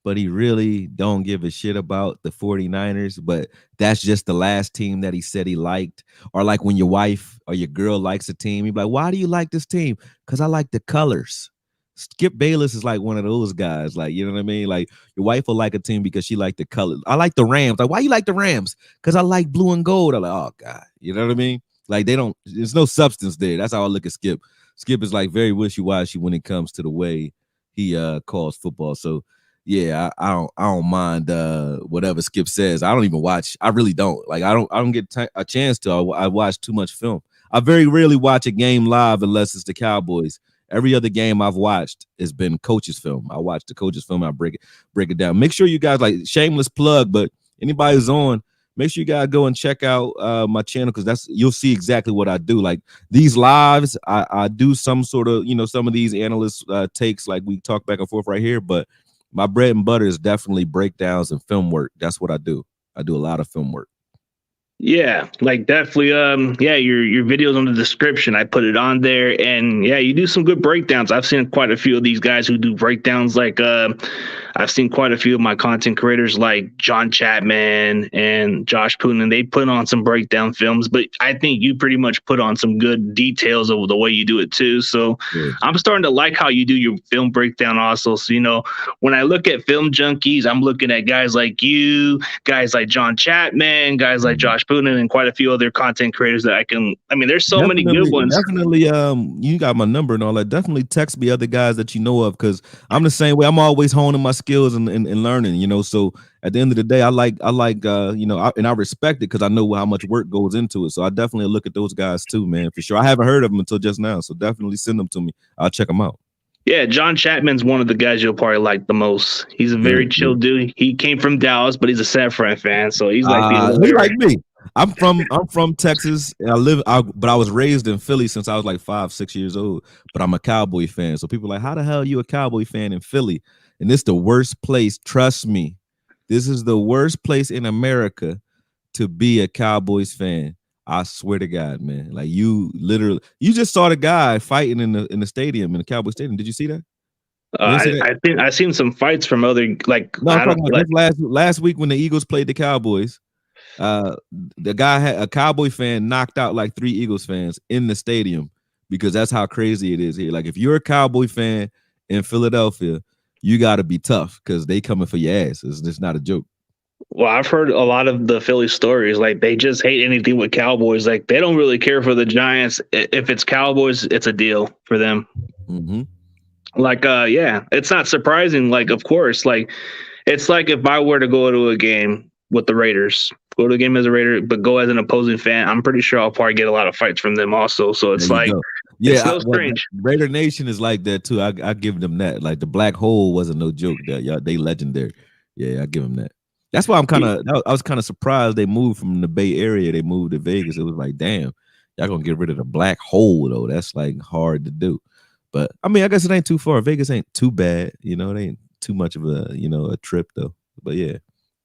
but he really don't give a shit about the 49ers, but that's just the last team that he said he liked. Or like when your wife or your girl likes a team, you're like, why do you like this team? Because I like the colors. Skip Bayless is like one of those guys. Like, you know what I mean? Like your wife will like a team because she like the color. I like the Rams. Like, why you like the Rams? Because I like blue and gold. I'm like, oh God. You know what I mean? Like there's no substance there. That's how I look at Skip. Skip is like very wishy-washy when it comes to the way he calls football. So yeah, I don't mind whatever Skip says. I don't even watch. I really don't. Like I don't get a chance to. I watch too much film. I very rarely watch a game live unless it's the Cowboys. Every other game I've watched has been coach's film. I watch the coach's film. I break it down. Make sure you guys, like, shameless plug, but anybody who's on, make sure you guys go and check out my channel because you'll see exactly what I do. Like these lives, I do some sort of, some of these analyst takes, like we talk back and forth right here, but my bread and butter is definitely breakdowns and film work. That's what I do. I do a lot of film work. Yeah, like definitely. Yeah, your videos on the description. I put it on there, and yeah, you do some good breakdowns. I've seen quite a few of these guys who do breakdowns. Like, I've seen quite a few of my content creators like John Chapman and Josh Poonen. They put on some breakdown films, but I think you pretty much put on some good details of the way you do it too. So Yeah. I'm starting to like how you do your film breakdown also. So, when I look at film junkies, I'm looking at guys like you, guys like John Chapman, guys like Josh Poonen, and quite a few other content creators that there's so many good ones. Definitely, you got my number and all that. Definitely text me other guys that you know of, because I'm the same way. I'm always honing my skills and learning, So at the end of the day, I like, and I respect it because I know how much work goes into it. So I definitely look at those guys too, man, for sure. I haven't heard of them until just now, so definitely send them to me. I'll check them out. Yeah, John Chapman's one of the guys you'll probably like the most. He's a very chill dude. He came from Dallas, but he's a San Fran fan, so he's like he's like me. I'm from Texas. And but I was raised in Philly since I was like 5-6 years old. But I'm a Cowboy fan. So people are like, how the hell are you a Cowboy fan in Philly? And it's the worst place. Trust me, this is the worst place in America to be a Cowboys fan. I swear to God, man. Like you just saw the guy fighting in the stadium, in the Cowboy stadium. Did you see that? I think I've seen some fights from other No, I'm talking about last week when the Eagles played the Cowboys. The guy a Cowboy fan knocked out like 3 Eagles fans in the stadium, because that's how crazy it is here. Like if you're a Cowboy fan in Philadelphia, you got to be tough because they coming for your ass. It's just not a joke. Well, I've heard a lot of the Philly stories. Like they just hate anything with Cowboys. Like they don't really care for the Giants. If it's Cowboys, it's a deal for them. Mm-hmm. Like, yeah, it's not surprising. Like, of course, like it's like if I were to go to a game with the Raiders, go to a game as a Raider, but go as an opposing fan, I'm pretty sure I'll probably get a lot of fights from them also. So it's like, it's so strange. Raider Nation is like that too. I give them that. Like the Black Hole wasn't no joke. That they legendary. Yeah, I give them that. That's why I was kind of surprised they moved from the Bay Area. They moved to Vegas. It was like, damn, y'all gonna get rid of the Black Hole though. That's like hard to do. But I mean, I guess it ain't too far. Vegas ain't too bad. It ain't too much of a trip though. But yeah,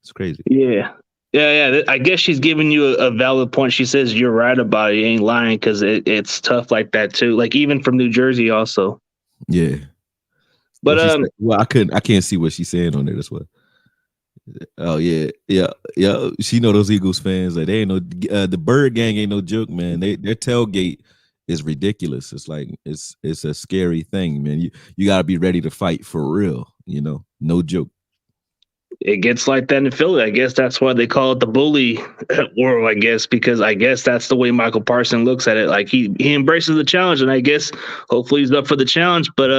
it's crazy. Yeah. I guess she's giving you a valid point. She says you're right about it. You ain't lying, because it's tough like that too. Like even from New Jersey also. Yeah. But I can't see what she's saying on there. That's what. Oh yeah. She know those Eagles fans. Like they ain't no the Bird Gang ain't no joke, man. Their tailgate is ridiculous. It's like it's a scary thing, man. You got to be ready to fight for real. No joke. It gets like that in Philly. I guess that's why they call it the bully world, I guess, because I guess that's the way Michael Parsons looks at it. Like he embraces the challenge, and I guess hopefully he's up for the challenge. But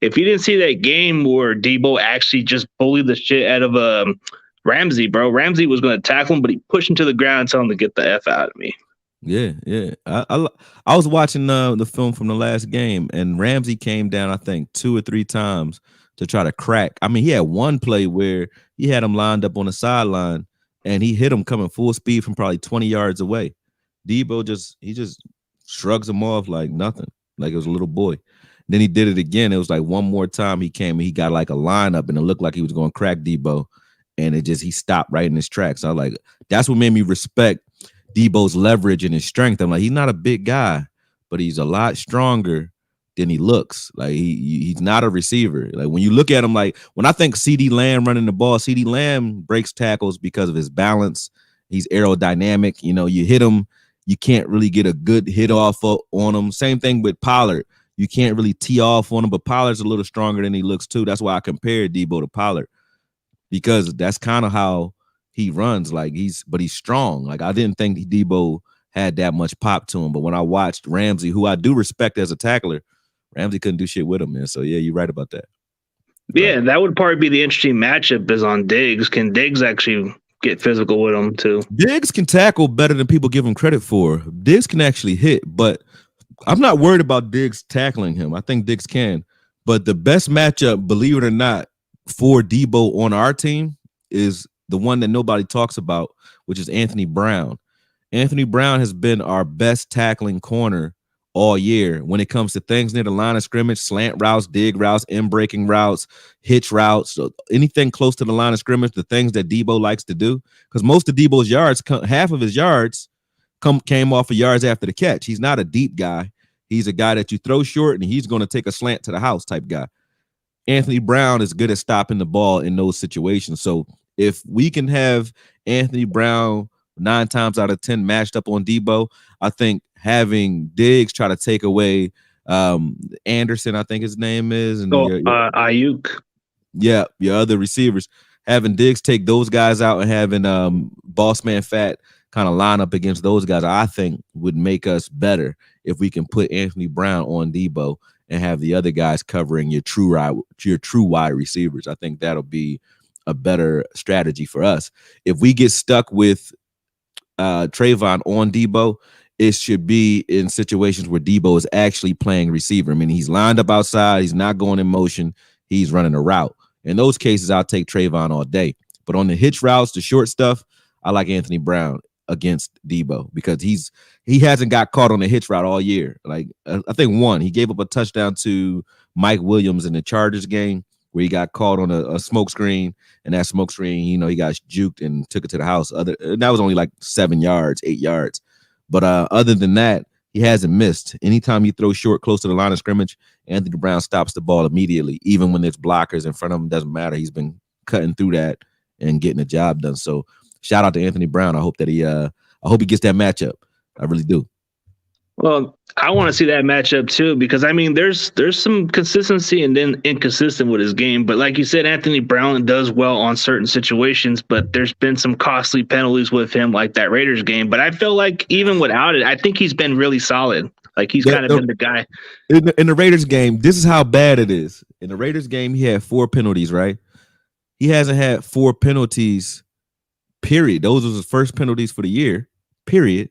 if you didn't see that game where Debo actually just bullied the shit out of Ramsey, bro. Ramsey was going to tackle him, but he pushed him to the ground and told him to get the F out of me. Yeah. I was watching the film from the last game, and Ramsey came down, I think, 2 or 3 times to try to crack. I mean, he had one play where he had him lined up on the sideline, and he hit him coming full speed from probably 20 yards away. Debo just shrugs him off like nothing, like it was a little boy. Then he did it again. It was like one more time he came and he got like a lineup, and it looked like he was going to crack Debo, and he stopped right in his tracks. So I was like, that's what made me respect Debo's leverage and his strength. I'm like, he's not a big guy, but he's a lot stronger than he looks. Like he's not a receiver. Like when you look at him, like when I think CD Lamb running the ball, CD Lamb breaks tackles because of his balance. He's aerodynamic. You hit him, you can't really get a good hit off on him. Same thing with Pollard. You can't really tee off on him, but Pollard's a little stronger than he looks too. That's why I compared Debo to Pollard, because that's kind of how he runs. Like he's strong. Like I didn't think Debo had that much pop to him, but when I watched Ramsey, who I do respect as a tackler, Ramsey couldn't do shit with him, man. So yeah, you're right about that. Yeah, that would probably be the interesting matchup is on Diggs. Can Diggs actually get physical with him too? Diggs can tackle better than people give him credit for. Diggs can actually hit, but I'm not worried about Diggs tackling him. I think Diggs can. But the best matchup, believe it or not, for Debo on our team is the one that nobody talks about, which is Anthony Brown. Anthony Brown has been our best tackling corner all year when it comes to things near the line of scrimmage, slant routes, dig routes, in-breaking routes, hitch routes, so anything close to the line of scrimmage, the things that Debo likes to do. Because most of Debo's yards, half of his yards came off of yards after the catch. He's not a deep guy. He's a guy that you throw short and he's going to take a slant to the house type guy. Anthony Brown is good at stopping the ball in those situations. So if we can have Anthony Brown 9 times out of 10 matched up on Debo, I think having Diggs try to take away Anderson, I think his name is, and So Ayuk. your other receivers, having Diggs take those guys out and having Boss Man Fat kind of line up against those guys, I think would make us better if we can put Anthony Brown on Debo and have the other guys covering your true wide receivers. I think that'll be a better strategy for us. If we get stuck with Trayvon on Debo, it should be in situations where Debo is actually playing receiver. I mean, he's lined up outside, he's not going in motion, he's running a route. In those cases, I'll take Trayvon all day. But on the hitch routes, the short stuff, I like Anthony Brown against Debo because he hasn't got caught on the hitch route all year. Like I think he gave up a touchdown to Mike Williams in the Chargers game where he got caught on a smoke screen, and that smoke screen, he got juked and took it to the house. That was only like 8 yards. But other than that, he hasn't missed. Anytime you throw short close to the line of scrimmage, Anthony Brown stops the ball immediately, even when there's blockers in front of him. Doesn't matter. He's been cutting through that and getting the job done. So shout out to Anthony Brown. I hope that he gets that matchup. I really do. Well, I want to see that matchup too, because I mean, there's some consistency and then inconsistent with his game. But like you said, Anthony Brown does well on certain situations, but there's been some costly penalties with him, like that Raiders game. But I feel like even without it, I think he's been really solid. Like he's kind of been the guy. In the Raiders game, this is how bad it is. In the Raiders game, he had 4 penalties, right? He hasn't had 4 penalties, period. Those were his first penalties for the year, period,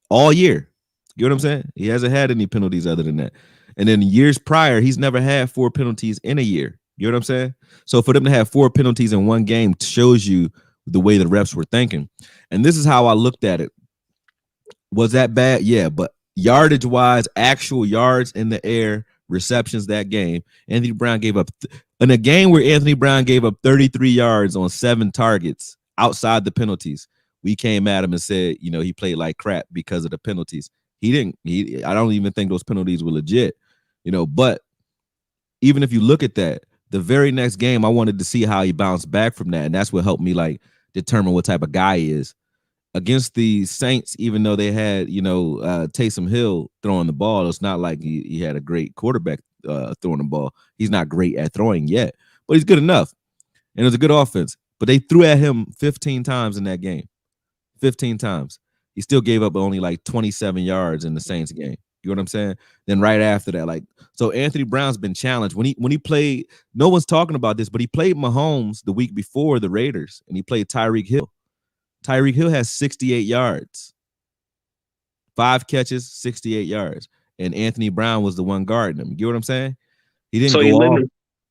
all year. You know what I'm saying? He hasn't had any penalties other than that. And then years prior, he's never had 4 penalties in a year. You know what I'm saying? So for them to have 4 penalties in one game shows you the way the refs were thinking. And this is how I looked at it. Was that bad? Yeah, but yardage wise, actual yards in the air, receptions that game, Anthony Brown gave up in a game where Anthony Brown gave up 33 yards on 7 targets outside the penalties. We came at him and said, he played like crap because of the penalties. I don't even think those penalties were legit, but even if you look at that, the very next game, I wanted to see how he bounced back from that. And that's what helped me determine what type of guy he is. Against the Saints, even though they had, Taysom Hill throwing the ball, it's not like he had a great quarterback throwing the ball. He's not great at throwing yet, but he's good enough. And it was a good offense. But they threw at him 15 times in that game. 15 times. He still gave up only 27 yards in the Saints game. You know what I'm saying? Then right after that, so Anthony Brown's been challenged. When he played, no one's talking about this, but he played Mahomes the week before the Raiders, and he played Tyreek Hill. Tyreek Hill has 68 yards. 5 catches, 68 yards. And Anthony Brown was the one guarding him. You know what I'm saying? He didn't go off.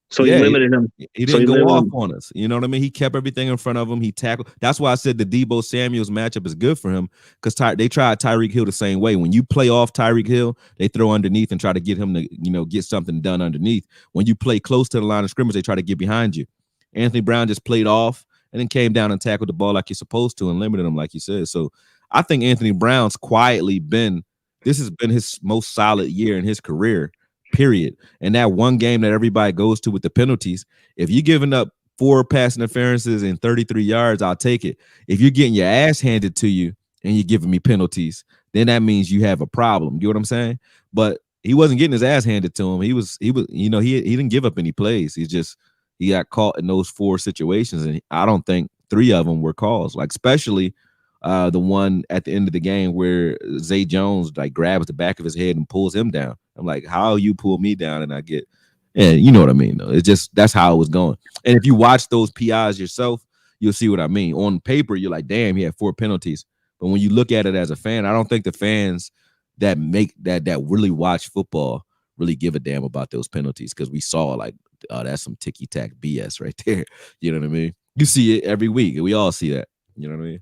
So he limited him. He didn't go off on us. You know what I mean? He kept everything in front of him. He tackled. That's why I said the Debo Samuels matchup is good for him, because they tried Tyreek Hill the same way. When you play off Tyreek Hill, they throw underneath and try to get him to get something done underneath. When you play close to the line of scrimmage, they try to get behind you. Anthony Brown just played off and then came down and tackled the ball like you're supposed to and limited him like you said. So I think Anthony Brown's quietly this has been his most solid year in his career. Period. And that one game that everybody goes to with the penalties, if you're giving up 4 pass interferences and 33 yards, I'll take it. If you're getting your ass handed to you and you're giving me penalties, then that means you have a problem. You know what I'm saying? But he wasn't getting his ass handed to him. He didn't give up any plays. He got caught in those 4 situations, and I don't think 3 of them were calls. Especially the one at the end of the game where Zay Jones grabs the back of his head and pulls him down. I'm like, how you pull me down and I get, and you know what I mean, though. It's just, that's how it was going. And if you watch those PIs yourself, you'll see what I mean. On paper, you're like, damn, he had 4 penalties. But when you look at it as a fan, I don't think the fans that really watch football really give a damn about those penalties, because we saw that's some ticky-tack BS right there. You know what I mean? You see it every week. We all see that. You know what I mean?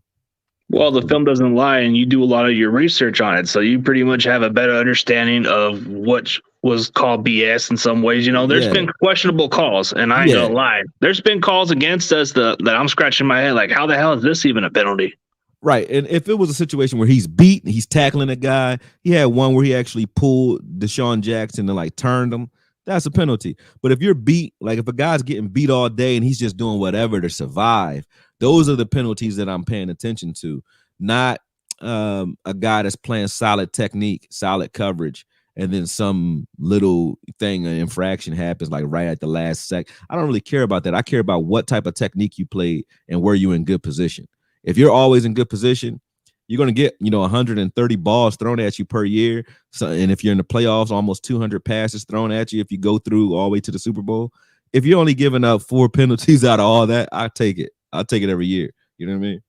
Well, the film doesn't lie, and you do a lot of your research on it, so you pretty much have a better understanding of what was called BS in some ways. There's been questionable calls, and I ain't gonna lie. There's been calls against us that I'm scratching my head like, how the hell is this even a penalty? Right. And if it was a situation where he's beat, he's tackling a guy, he had one where he actually pulled Deshaun Jackson and turned him. that's a penalty. But if you're beat, like if a guy's getting beat all day and he's just doing whatever to survive, those are the penalties that I'm paying attention to, not a guy that's playing solid technique, solid coverage, and then some little thing, an infraction happens like right at the last sec. I don't really care about that. I care about what type of technique you played and were you in good position. If you're always in good position, you're going to get, 130 balls thrown at you per year. So, and if you're in the playoffs, almost 200 passes thrown at you if you go through all the way to the Super Bowl. If you're only giving up 4 penalties out of all that, I'll take it. I'll take it every year. You know what I mean?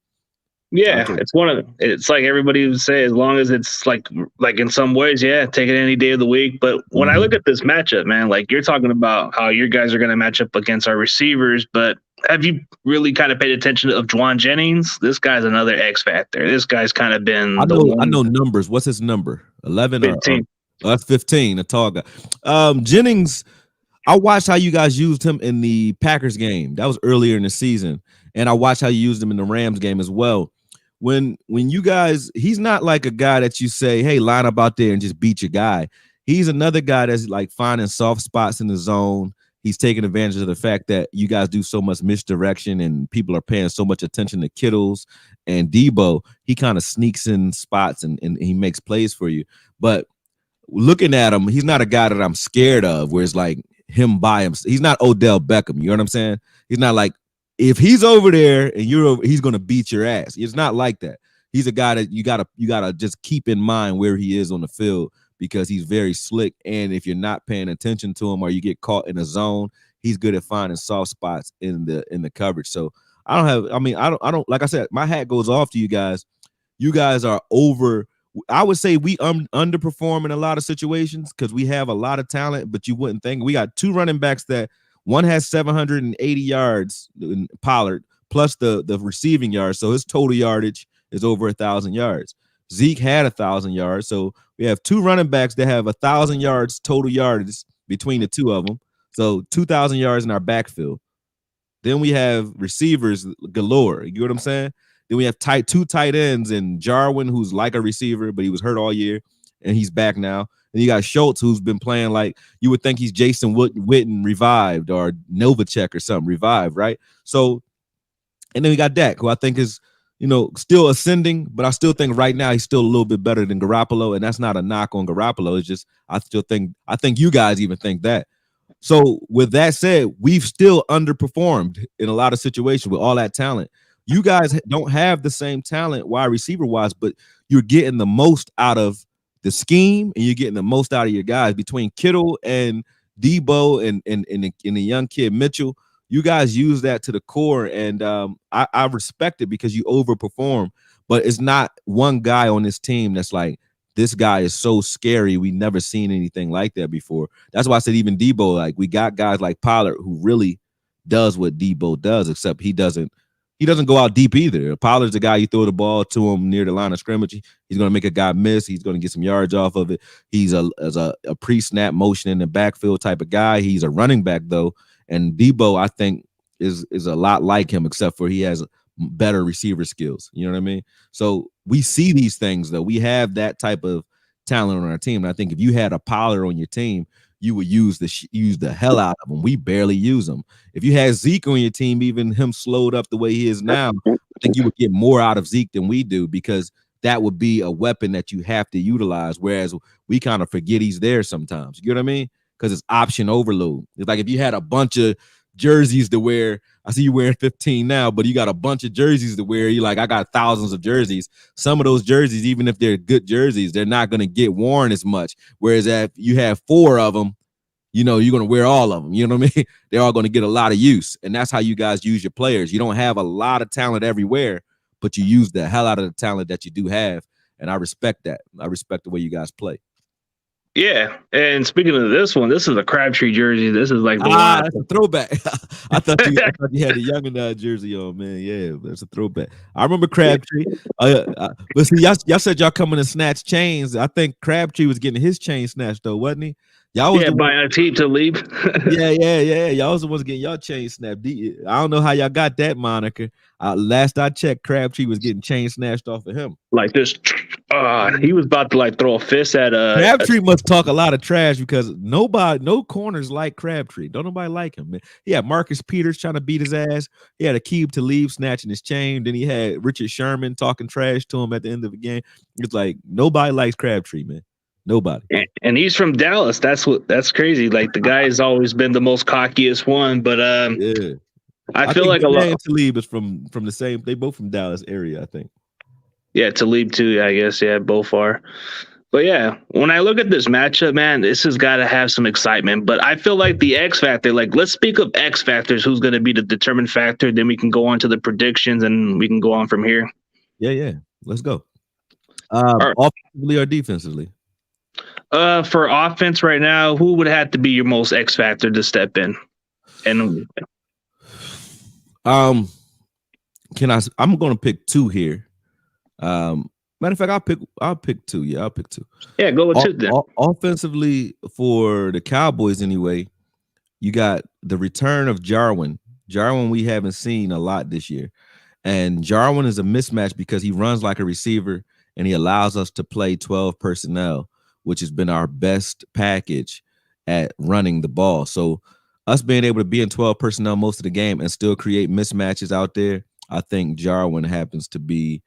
Yeah, it's like everybody would say, as long as it's like in some ways, yeah, take it any day of the week. But when I look at this matchup, man, like you're talking about how your guys are going to match up against our receivers, but have you really kind of paid attention to Juwan Jennings? This guy's another X factor. This guy's kind of been I know numbers. What's his number? 11 15. That's 15, a tall guy. Jennings, I watched how you guys used him in the Packers game. That was earlier in the season. And I watched how you used him in the Rams game as well. When you guys, he's not like a guy that you say, hey, line up out there and just beat your guy. He's another guy that's like finding soft spots in the zone. He's taking advantage of the fact that you guys do so much misdirection and people are paying so much attention to Kittles and Debo. He kind of sneaks in spots and he makes plays for you. But looking at him, he's not a guy that I'm scared of, where it's like him by him. He's not Odell Beckham. You know what I'm saying? He's not like, if he's over there and you're over, he's gonna beat your ass. It's not like that. He's a guy that you gotta just keep in mind where he is on the field, because he's very slick. And if you're not paying attention to him or you get caught in a zone, he's good at finding soft spots in the coverage. So I don't like I said, my hat goes off to you guys. You guys are over. I would say we underperform in a lot of situations because we have a lot of talent, but you wouldn't think. We got 2 running backs that one has 780 yards in Pollard plus the receiving yards. So his total yardage is over 1,000 yards. Zeke had 1,000 yards. So we have 2 running backs that have 1,000 yards total yardage between the 2 of them. So 2,000 yards in our backfield. Then we have receivers galore. You know what I'm saying? Then we have 2 tight ends and Jarwin, who's like a receiver, but he was hurt all year and he's back now. And you got Schultz, who's been playing like you would think he's Jason Witten revived, or Novacek or something revived, right? So, and then we got Dak, who I think is, still ascending, but I still think right now he's still a little bit better than Garoppolo, and that's not a knock on Garoppolo. It's just I think you guys even think that. So with that said, we've still underperformed in a lot of situations with all that talent. You guys don't have the same talent wide receiver wise, but you're getting the most out of the scheme and you're getting the most out of your guys between Kittle and Debo and the young kid Mitchell. You guys use that to the core, and I respect it because you overperform. But it's not one guy on this team that's like, this guy is so scary. We never seen anything like that before. That's why I said even Debo, like we got guys like Pollard who really does what Debo does, except he doesn't go out deep either. Pollard's the guy you throw the ball to him near the line of scrimmage. He's going to make a guy miss. He's going to get some yards off of it. He's a pre-snap motion in the backfield type of guy. He's a running back though. And Debo, I think, is a lot like him, except for he has better receiver skills. You know what I mean? So we see these things though. We have that type of talent on our team. And I think if you had a Pollard on your team, you would use the hell out of him. We barely use him. If you had Zeke on your team, even him slowed up the way he is now, I think you would get more out of Zeke than we do, because that would be a weapon that you have to utilize. Whereas we kind of forget he's there sometimes. You know what I mean? Because it's option overload. It's like if you had a bunch of jerseys to wear. I see you wearing 15 now, but you got a bunch of jerseys to wear. You like, I got thousands of jerseys. Some of those jerseys, even if they're good jerseys, they're not going to get worn as much. Whereas if you have 4 of them, you're going to wear all of them. You know what I mean? They're all going to get a lot of use. And that's how you guys use your players. You don't have a lot of talent everywhere, but you use the hell out of the talent that you do have. And I respect that. I respect the way you guys play. Yeah, and speaking of this one, this is a Crabtree jersey. This is like that's a throwback. I thought you had a young jersey on, man. Yeah, that's a throwback. I remember Crabtree. But see, y'all said y'all coming to snatch chains. I think Crabtree was getting his chain snatched though, wasn't he? Y'all was by a team to leave. yeah. Y'all was the ones getting y'all chain snapped. I don't know how y'all got that moniker. Last I checked, Crabtree was getting chain snatched off of him. Like this. He was about to like throw a fist at Crabtree must talk a lot of trash because no corners like Crabtree. Don't nobody like him, man. He had Marcus Peters trying to beat his ass. He had Aqib Talib snatching his chain. Then he had Richard Sherman talking trash to him at the end of the game. It's like nobody likes Crabtree, man. Nobody. and he's from Dallas. That's crazy. Like the guy has always been the most cockiest one, but Yeah. I feel think like a lot. and Talib is from the same. They both from Dallas area, I think. Yeah, Talib too. I guess both are. But yeah, when I look at this matchup, man, this has got to have some excitement. But I feel like the X factor. Like, let's speak of X factors. Who's going to be the determined factor? Then we can go on to the predictions, and we can go on from here. Yeah. Let's go. Right. Offensively or defensively? For offense right now, who would have to be your most X factor to step in? And I'm gonna pick two here. Matter of fact, I'll pick two. Yeah, I'll pick two. Yeah, go with two then. Offensively for the Cowboys anyway, you got the return of Jarwin. Jarwin we haven't seen a lot this year. And Jarwin is a mismatch because he runs like a receiver and he allows us to play 12 personnel, which has been our best package at running the ball. So us being able to be in 12 personnel most of the game and still create mismatches out there, I think Jarwin happens to be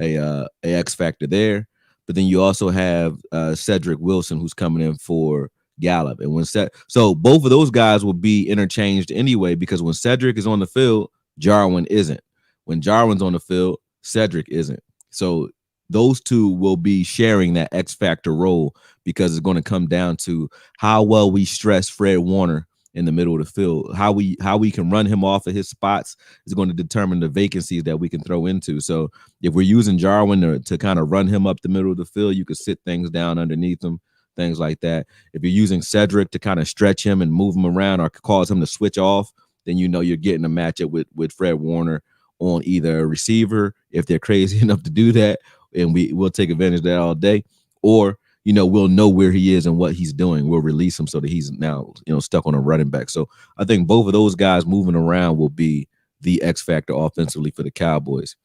a X factor there. But then you also have Cedric Wilson, who's coming in for Gallup. And so both of those guys will be interchanged anyway, because when Cedric is on the field, Jarwin isn't. When Jarwin's on the field, Cedric isn't. So those two will be sharing that X factor role, because it's going to come down to how well we stress Fred Warner in the middle of the field. How we can run him off of his spots is going to determine the vacancies that we can throw into. So if we're using Jarwin to kind of run him up the middle of the field, you could sit things down underneath him, things like that. If you're using Cedric to kind of stretch him and move him around or cause him to switch off, then you know you're getting a matchup with Fred Warner on either a receiver, if they're crazy enough to do that, and we'll take advantage of that all day, or we'll know where he is and what he's doing. We'll release him so that he's now stuck on a running back. So I think both of those guys moving around will be the X factor offensively for the Cowboys.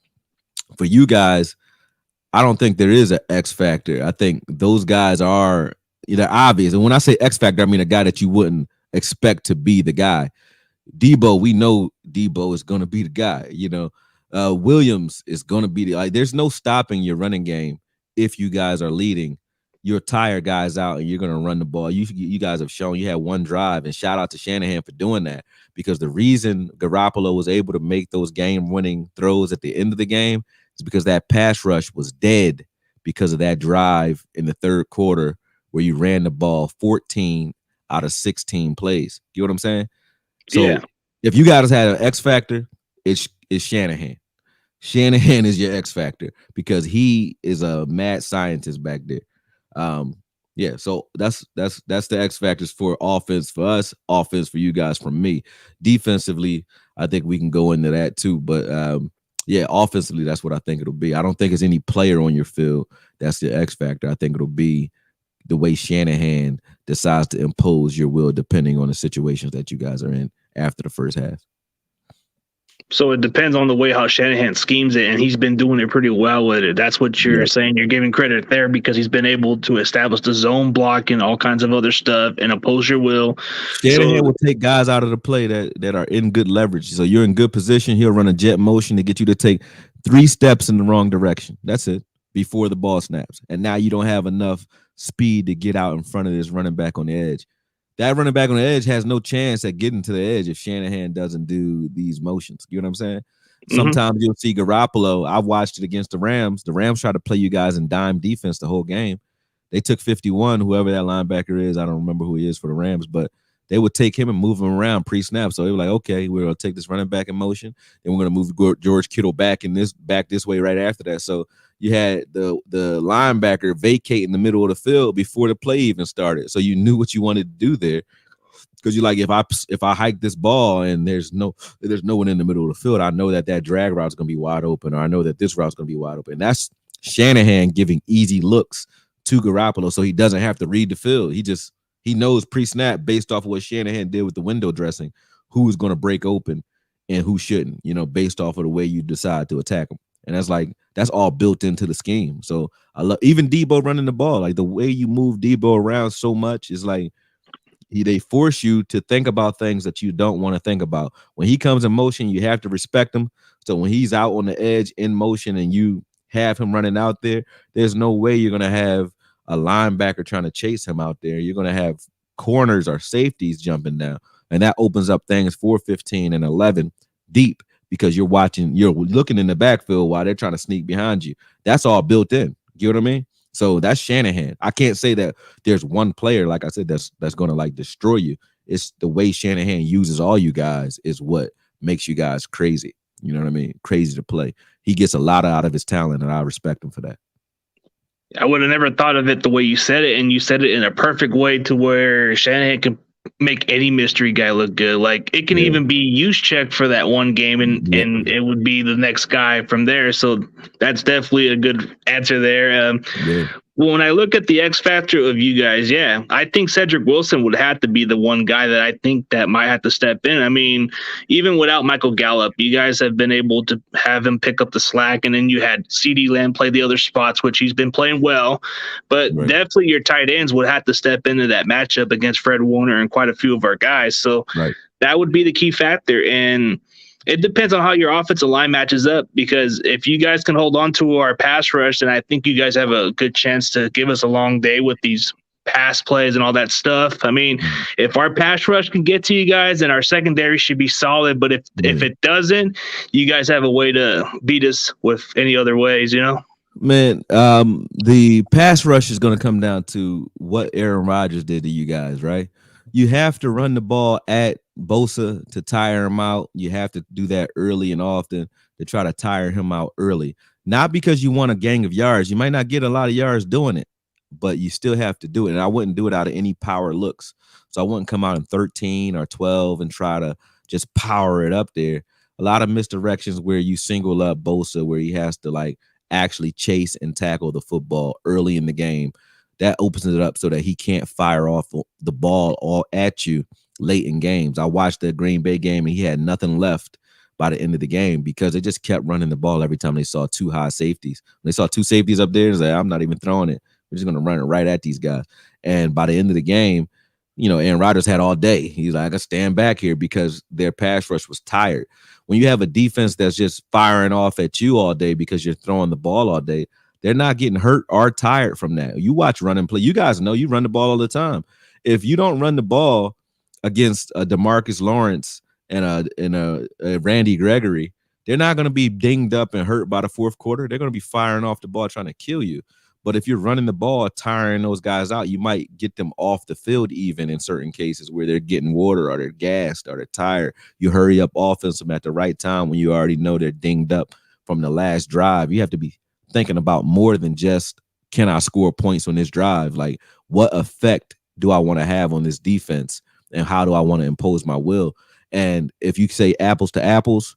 For you guys, I don't think there is an X factor. I think those guys are obvious. And when I say X factor, I mean a guy that you wouldn't expect to be the guy. Debo, we know Debo is going to be the guy. Williams is going to be there's no stopping your running game if you guys are leading. You'll tire guys out and you're going to run the ball. You guys have shown you had one drive, and shout out to Shanahan for doing that, because the reason Garoppolo was able to make those game-winning throws at the end of the game is because that pass rush was dead because of that drive in the third quarter where you ran the ball 14 out of 16 plays. You know what I'm saying? So if you guys had an X factor, it's Shanahan. Shanahan is your X factor because he is a mad scientist back there. So that's the X factors for offense for us, offense for you guys from me. Defensively, I think we can go into that too. But offensively, that's what I think it'll be. I don't think it's any player on your field that's the X factor. I think it'll be the way Shanahan decides to impose your will depending on the situations that you guys are in after the first half. So it depends on the way how Shanahan schemes it, and he's been doing it pretty well with it. That's what you're saying. You're giving credit there because he's been able to establish the zone block and all kinds of other stuff and oppose your will. Shanahan will take guys out of the play that are in good leverage. So you're in good position. He'll run a jet motion to get you to take 3 steps in the wrong direction. That's it, before the ball snaps. And now you don't have enough speed to get out in front of this running back on the edge. That running back on the edge has no chance at getting to the edge if Shanahan doesn't do these motions. You know what I'm saying? Mm-hmm. Sometimes you'll see Garoppolo. I've watched it against the Rams. The Rams try to play you guys in dime defense the whole game. They took 51, whoever that linebacker is. I don't remember who he is for the Rams, but they would take him and move him around pre-snap. So they were like, okay, we're going to take this running back in motion, and we're going to move George Kittle back this way right after that. So you had the linebacker vacate in the middle of the field before the play even started. So you knew what you wanted to do there, because you're like, if I hike this ball and there's no one in the middle of the field, I know that drag route is going to be wide open, or I know that this route is going to be wide open. And that's Shanahan giving easy looks to Garoppolo, so he doesn't have to read the field. He knows pre-snap, based off of what Shanahan did with the window dressing, who's going to break open and who shouldn't, based off of the way you decide to attack him. And That's all built into the scheme. So I love even Debo running the ball. Like the way you move Debo around so much is like they force you to think about things that you don't want to think about. When he comes in motion, you have to respect him. So when he's out on the edge in motion and you have him running out there, there's no way you're going to have a linebacker trying to chase him out there. You're going to have corners or safeties jumping down. And that opens up things for 15 and 11 deep because you're looking in the backfield while they're trying to sneak behind you. That's all built in. You know what I mean? So that's Shanahan. I can't say that there's one player, like I said, that's going to like destroy you. It's the way Shanahan uses all you guys is what makes you guys crazy. You know what I mean? Crazy to play. He gets a lot out of his talent, and I respect him for that. I would have never thought of it the way you said it, and you said it in a perfect way to where Shanahan can make any mystery guy look good. Like it can even be use check for that one game, and it would be the next guy from there. So that's definitely a good answer there. Well, when I look at the X factor of you guys, I think Cedric Wilson would have to be the one guy that I think that might have to step in. I mean, even without Michael Gallup, you guys have been able to have him pick up the slack, and then you had CeeDee Lamb play the other spots, which he's been playing well. But definitely your tight ends would have to step into that matchup against Fred Warner and quite a few of our guys. So that would be the key factor. And it depends on how your offensive line matches up, because if you guys can hold on to our pass rush, then I think you guys have a good chance to give us a long day with these pass plays and all that stuff. I mean, if our pass rush can get to you guys, then our secondary should be solid. But if it doesn't, you guys have a way to beat us with any other ways, you know? Man, the pass rush is going to come down to what Aaron Rodgers did to you guys, right? You have to run the ball at Bosa to tire him out. You have to do that early and often to try to tire him out early. Not because you want a gang of yards. You might not get a lot of yards doing it, but you still have to do it. And I wouldn't do it out of any power looks. So I wouldn't come out in 13 or 12 and try to just power it up there. A lot of misdirections where you single up Bosa, where he has to like actually chase and tackle the football early in the game. That opens it up so that he can't fire off the ball all at you late in games. I watched the Green Bay game and he had nothing left by the end of the game because they just kept running the ball every time they saw two high safeties. When they saw two safeties up there, it's like, I'm not even throwing it. We're just going to run it right at these guys. And by the end of the game, you know, Aaron Rodgers had all day. He's like, I got to stand back here because their pass rush was tired. When you have a defense that's just firing off at you all day because you're throwing the ball all day, they're not getting hurt or tired from that. You watch run and play. You guys know you run the ball all the time. If you don't run the ball against a DeMarcus Lawrence and a Randy Gregory, they're not going to be dinged up and hurt by the fourth quarter. They're going to be firing off the ball trying to kill you. But if you're running the ball, tiring those guys out, you might get them off the field even in certain cases where they're getting water or they're gassed or they're tired. You hurry up offensive at the right time when you already know they're dinged up from the last drive. You have to be thinking about more than just, can I score points on this drive? Like, what effect do I want to have on this defense? And how do I want to impose my will? And if you say apples to apples,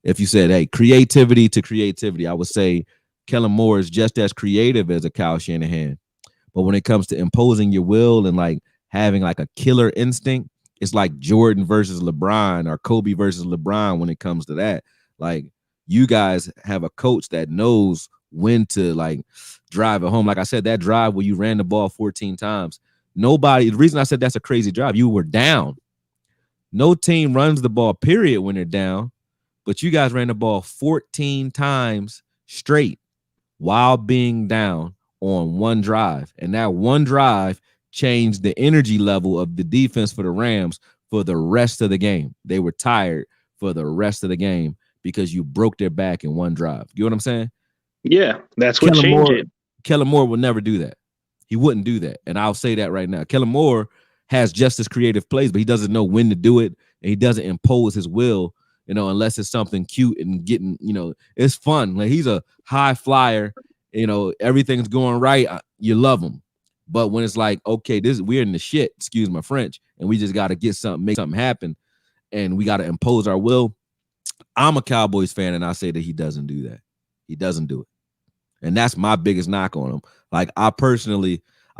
if you said, hey, creativity to creativity, I would say Kellen Moore is just as creative as a Kyle Shanahan. But when it comes to imposing your will and like having like a killer instinct, it's like Jordan versus LeBron or Kobe versus LeBron when it comes to that. Like, you guys have a coach that knows when to like drive it home. Like I said, that drive where you ran the ball 14 times. The reason I said that's a crazy drive, you were down. No team runs the ball, period, when they're down. But you guys ran the ball 14 times straight while being down on one drive. And that one drive changed the energy level of the defense for the Rams for the rest of the game. They were tired for the rest of the game because you broke their back in one drive. You know what I'm saying? Yeah, that's what changed it. Kellen Moore would never do that. He wouldn't do that. And I'll say that right now. Kellen Moore has just as creative plays, but he doesn't know when to do it. And he doesn't impose his will, you know, unless it's something cute and getting, you know, it's fun. Like, he's a high flyer, you know, everything's going right. You love him. But when it's like, okay, we're in the shit, excuse my French, and we just got to get something, make something happen, and we got to impose our will. I'm a Cowboys fan, and I say that he doesn't do that. He doesn't do it. And that's my biggest knock on him. Like, I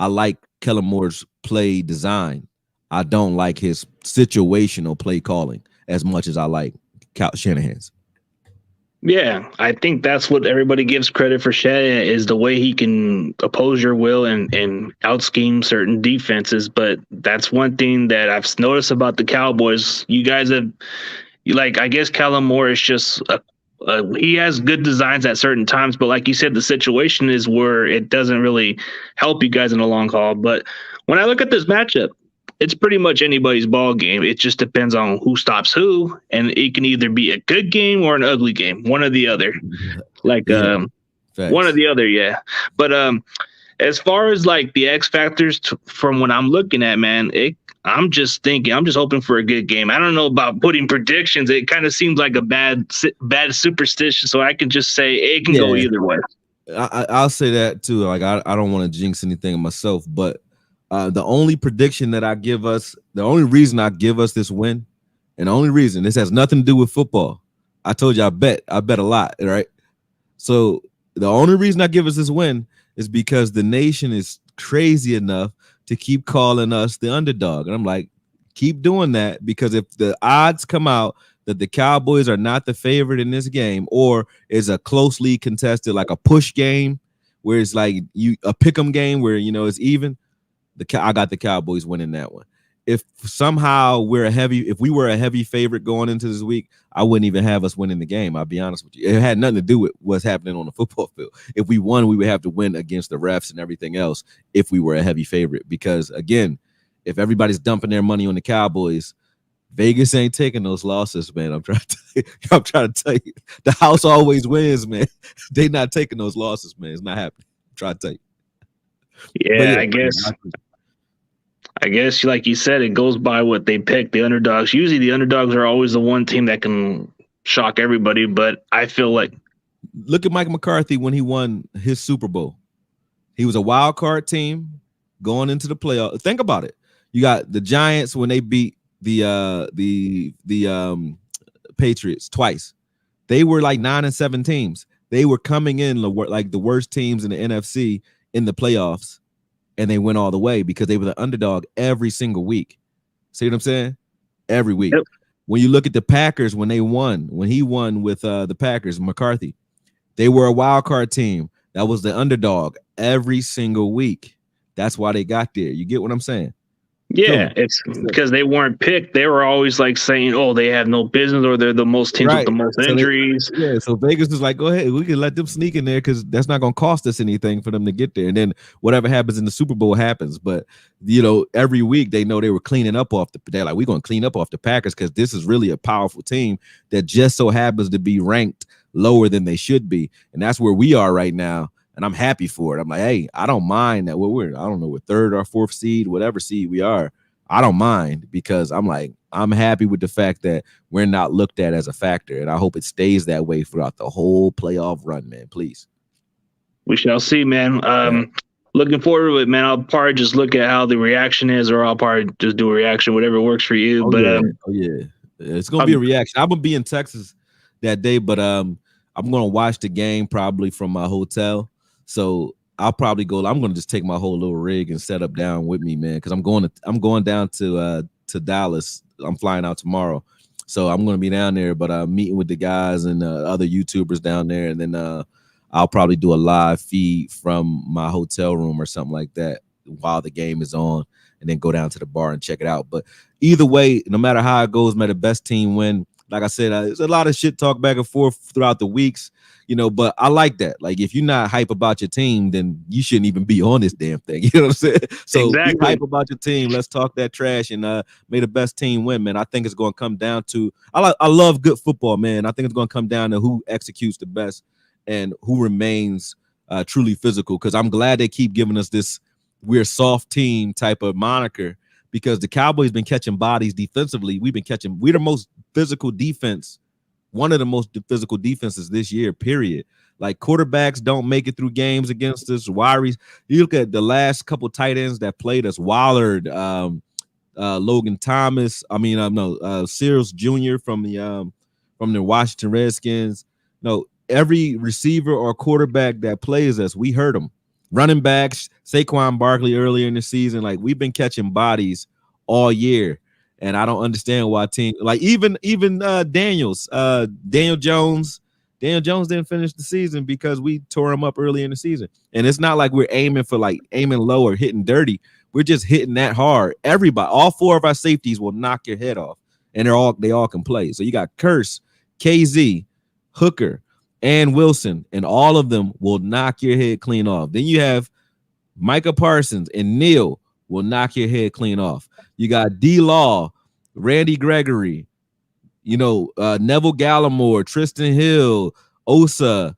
like Kellen Moore's play design. I don't like his situational play calling as much as I like Shanahan's. Yeah, I think that's what everybody gives credit for Shea is the way he can oppose your will and out scheme certain defenses. But that's one thing that I've noticed about the Cowboys. You guys have, like, I guess Kellen Moore is just he has good designs at certain times, but like you said, the situation is where it doesn't really help you guys in the long haul. But when I look at this matchup, it's pretty much anybody's ball game. It just depends on who stops who, and it can either be a good game or an ugly game, one or the other. Like Yeah, one or facts. the other, yeah. But as far as like the X factors from what I'm looking at, man, I'm just thinking, I'm just hoping for a good game. I don't know about putting predictions. It kind of seems like a bad superstition, so I can just say it can go Yeah, either way. I'll say that too. Like I don't want to jinx anything myself, but the only prediction that I give us, the only reason I give us this win, and the only reason this has nothing to do with football. I told you I bet a lot, right? So the only reason I give us this win is because the nation is crazy enough to keep calling us the underdog. And I'm like, keep doing that, because if the odds come out that the Cowboys are not the favorite in this game, or is a closely contested, like a push game, where it's like a pick 'em game where it's even, I got the Cowboys winning that one. If somehow if we were a heavy favorite going into this week, I wouldn't even have us winning the game. I'll be honest with you. It had nothing to do with what's happening on the football field. If we won, we would have to win against the refs and everything else if we were a heavy favorite. Because again, if everybody's dumping their money on the Cowboys, Vegas ain't taking those losses, man. I'm trying to tell you, the house always wins, man. They not taking those losses, man. It's not happening. I'm trying to tell you. But Yeah, yeah, I guess, like you said, it goes by what they pick, the underdogs. Usually the underdogs are always the one team that can shock everybody, but I feel like look at Mike McCarthy when he won his Super Bowl. He was a wild card team going into the playoff. Think about it. You got the Giants when they beat the Patriots twice. They were like 9-7 teams. They were coming in like the worst teams in the NFC in the playoffs, and they went all the way because they were the underdog every single week. See what I'm saying? Every week. Yep. When you look at the Packers, when he won with the Packers, McCarthy, they were a wild card team that was the underdog every single week. That's why they got there. You get what I'm saying? yeah, it's because they weren't picked. They were always like saying, "Oh, they have no business," or they're the most teams with the most injuries. So Vegas is like, go ahead, we can let them sneak in there because that's not going to cost us anything for them to get there. And then whatever happens in the Super Bowl happens. But every week they know they were cleaning up they're like, we're going to clean up off the Packers because this is really a powerful team that just so happens to be ranked lower than they should be, and that's where we are right now. And I'm happy for it. I'm like, hey, I don't mind that we're third or fourth seed, whatever seed we are. I don't mind, because I'm happy with the fact that we're not looked at as a factor. And I hope it stays that way throughout the whole playoff run, man. Please. We shall see, man. Looking forward to it, man. I'll probably just look at how the reaction is, or I'll probably just do a reaction, whatever works for you. It's gonna be a reaction. I'm gonna be in Texas that day, but I'm gonna watch the game probably from my hotel. So I'll probably go. I'm gonna just take my whole little rig and set up down with me, man, because I'm going down to Dallas. I'm flying out tomorrow, so I'm gonna be down there. But I'm meeting with the guys and other YouTubers down there, and then I'll probably do a live feed from my hotel room or something like that while the game is on, and then go down to the bar and check it out. But either way, no matter how it goes, may the best team win. Like I said, there's a lot of shit talk back and forth throughout the weeks. But I like that. Like, if you're not hype about your team, then you shouldn't even be on this damn thing. You know what I'm saying? So exactly. Be hype about your team. Let's talk that trash, and may the best team win, man. I think it's going to come down to I love good football, man. I think it's going to come down to who executes the best and who remains truly physical. Because I'm glad they keep giving us this we're soft team type of moniker, because the Cowboys been catching bodies defensively. We're the most physical defense. One of the most physical defenses this year, period. Like, quarterbacks don't make it through games against us. You look at the last couple tight ends that played us: Wallard, Logan Thomas. Searles Jr. from the Washington Redskins. No, every receiver or quarterback that plays us, we hurt them. Running backs, Saquon Barkley earlier in the season, like, we've been catching bodies all year. And I don't understand why team like even Daniel Jones Daniel Jones didn't finish the season because we tore him up early in the season. And it's not like we're aiming low or hitting dirty. We're just hitting that hard. Everybody, all 4 of our safeties will knock your head off, and they all can play. So you got Curse, KZ, Hooker, and Wilson, and all of them will knock your head clean off. Then you have Micah Parsons and Neal will knock your head clean off. You got D-Law, Randy Gregory, Neville Gallimore, Tristan Hill, Osa,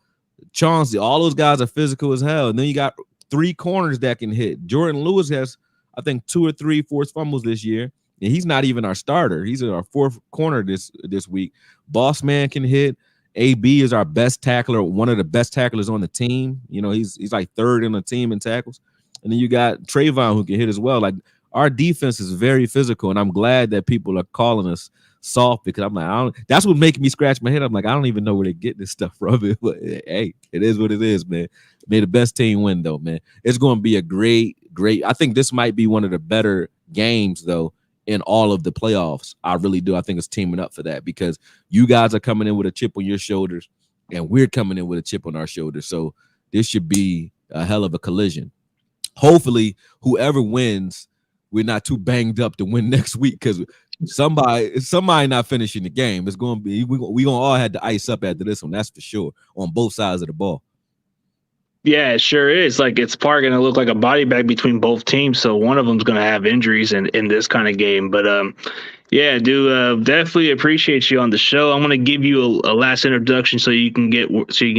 Chauncey. All those guys are physical as hell. And then you got 3 corners that can hit. Jordan Lewis has, I think, 2 or 3 forced fumbles this year, and he's not even our starter. He's our 4th corner this week. Boss Man can hit. AB is our best tackler, one of the best tacklers on the team. He's like 3rd in the team in tackles. And then you got Trayvon who can hit as well. Like, our defense is very physical, and I'm glad that people are calling us soft, because I'm like, that's what making me scratch my head. I'm like, I don't even know where they get this stuff from. But hey, it is what it is, man. May the best team win, though, man. It's going to be a great. I think this might be one of the better games, though, in all of the playoffs. I really do. I think it's teaming up for that, because you guys are coming in with a chip on your shoulders, and we're coming in with a chip on our shoulders. So this should be a hell of a collision. Hopefully, whoever wins, we're not too banged up to win next week, because somebody not finishing the game. It's going to be we gonna all have to ice up after this one. That's for sure, on both sides of the ball. Yeah, it sure is. Like, it's probably going to look like a body bag between both teams. So one of them's going to have injuries in this kind of game. But yeah, dude, definitely appreciate you on the show. I'm going to give you a last introduction so you can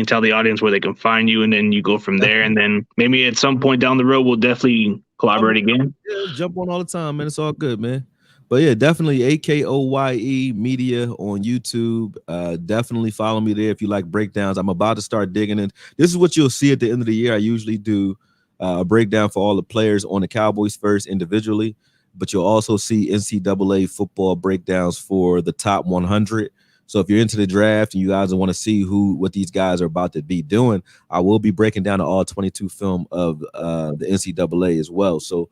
tell the audience where they can find you, and then you go from there. And then maybe at some point down the road, we'll definitely collaborate again. Yeah, jump on all the time, man. It's all good, man. But yeah, definitely Akoye Media on YouTube. Definitely follow me there if you like breakdowns. I'm about to start digging in. This is what you'll see at the end of the year. I usually do a breakdown for all the players on the Cowboys first individually, but you'll also see NCAA football breakdowns for the top 100. So if you're into the draft and you guys want to see what these guys are about to be doing, I will be breaking down the all 22 film of the NCAA as well. So,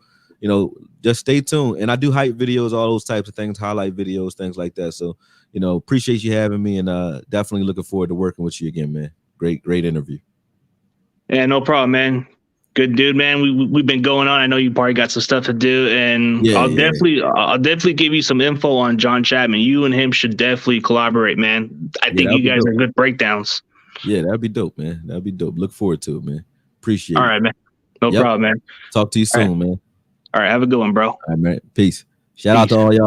just stay tuned. And I do hype videos, all those types of things, highlight videos, things like that. So, appreciate you having me, and definitely looking forward to working with you again, man. Great interview. Yeah, no problem, man. Good dude, man. We've been going on. I know you probably got some stuff to do, and I'll definitely give you some info on John Chapman. You and him should definitely collaborate, man. I think you guys are good breakdowns. Yeah, that'd be dope, man. That'd be dope. Look forward to it, man. Appreciate it. All right, man. No problem, man. Talk to you soon, man. All right, have a good one, bro. All right, man. Peace. Shout out to all y'all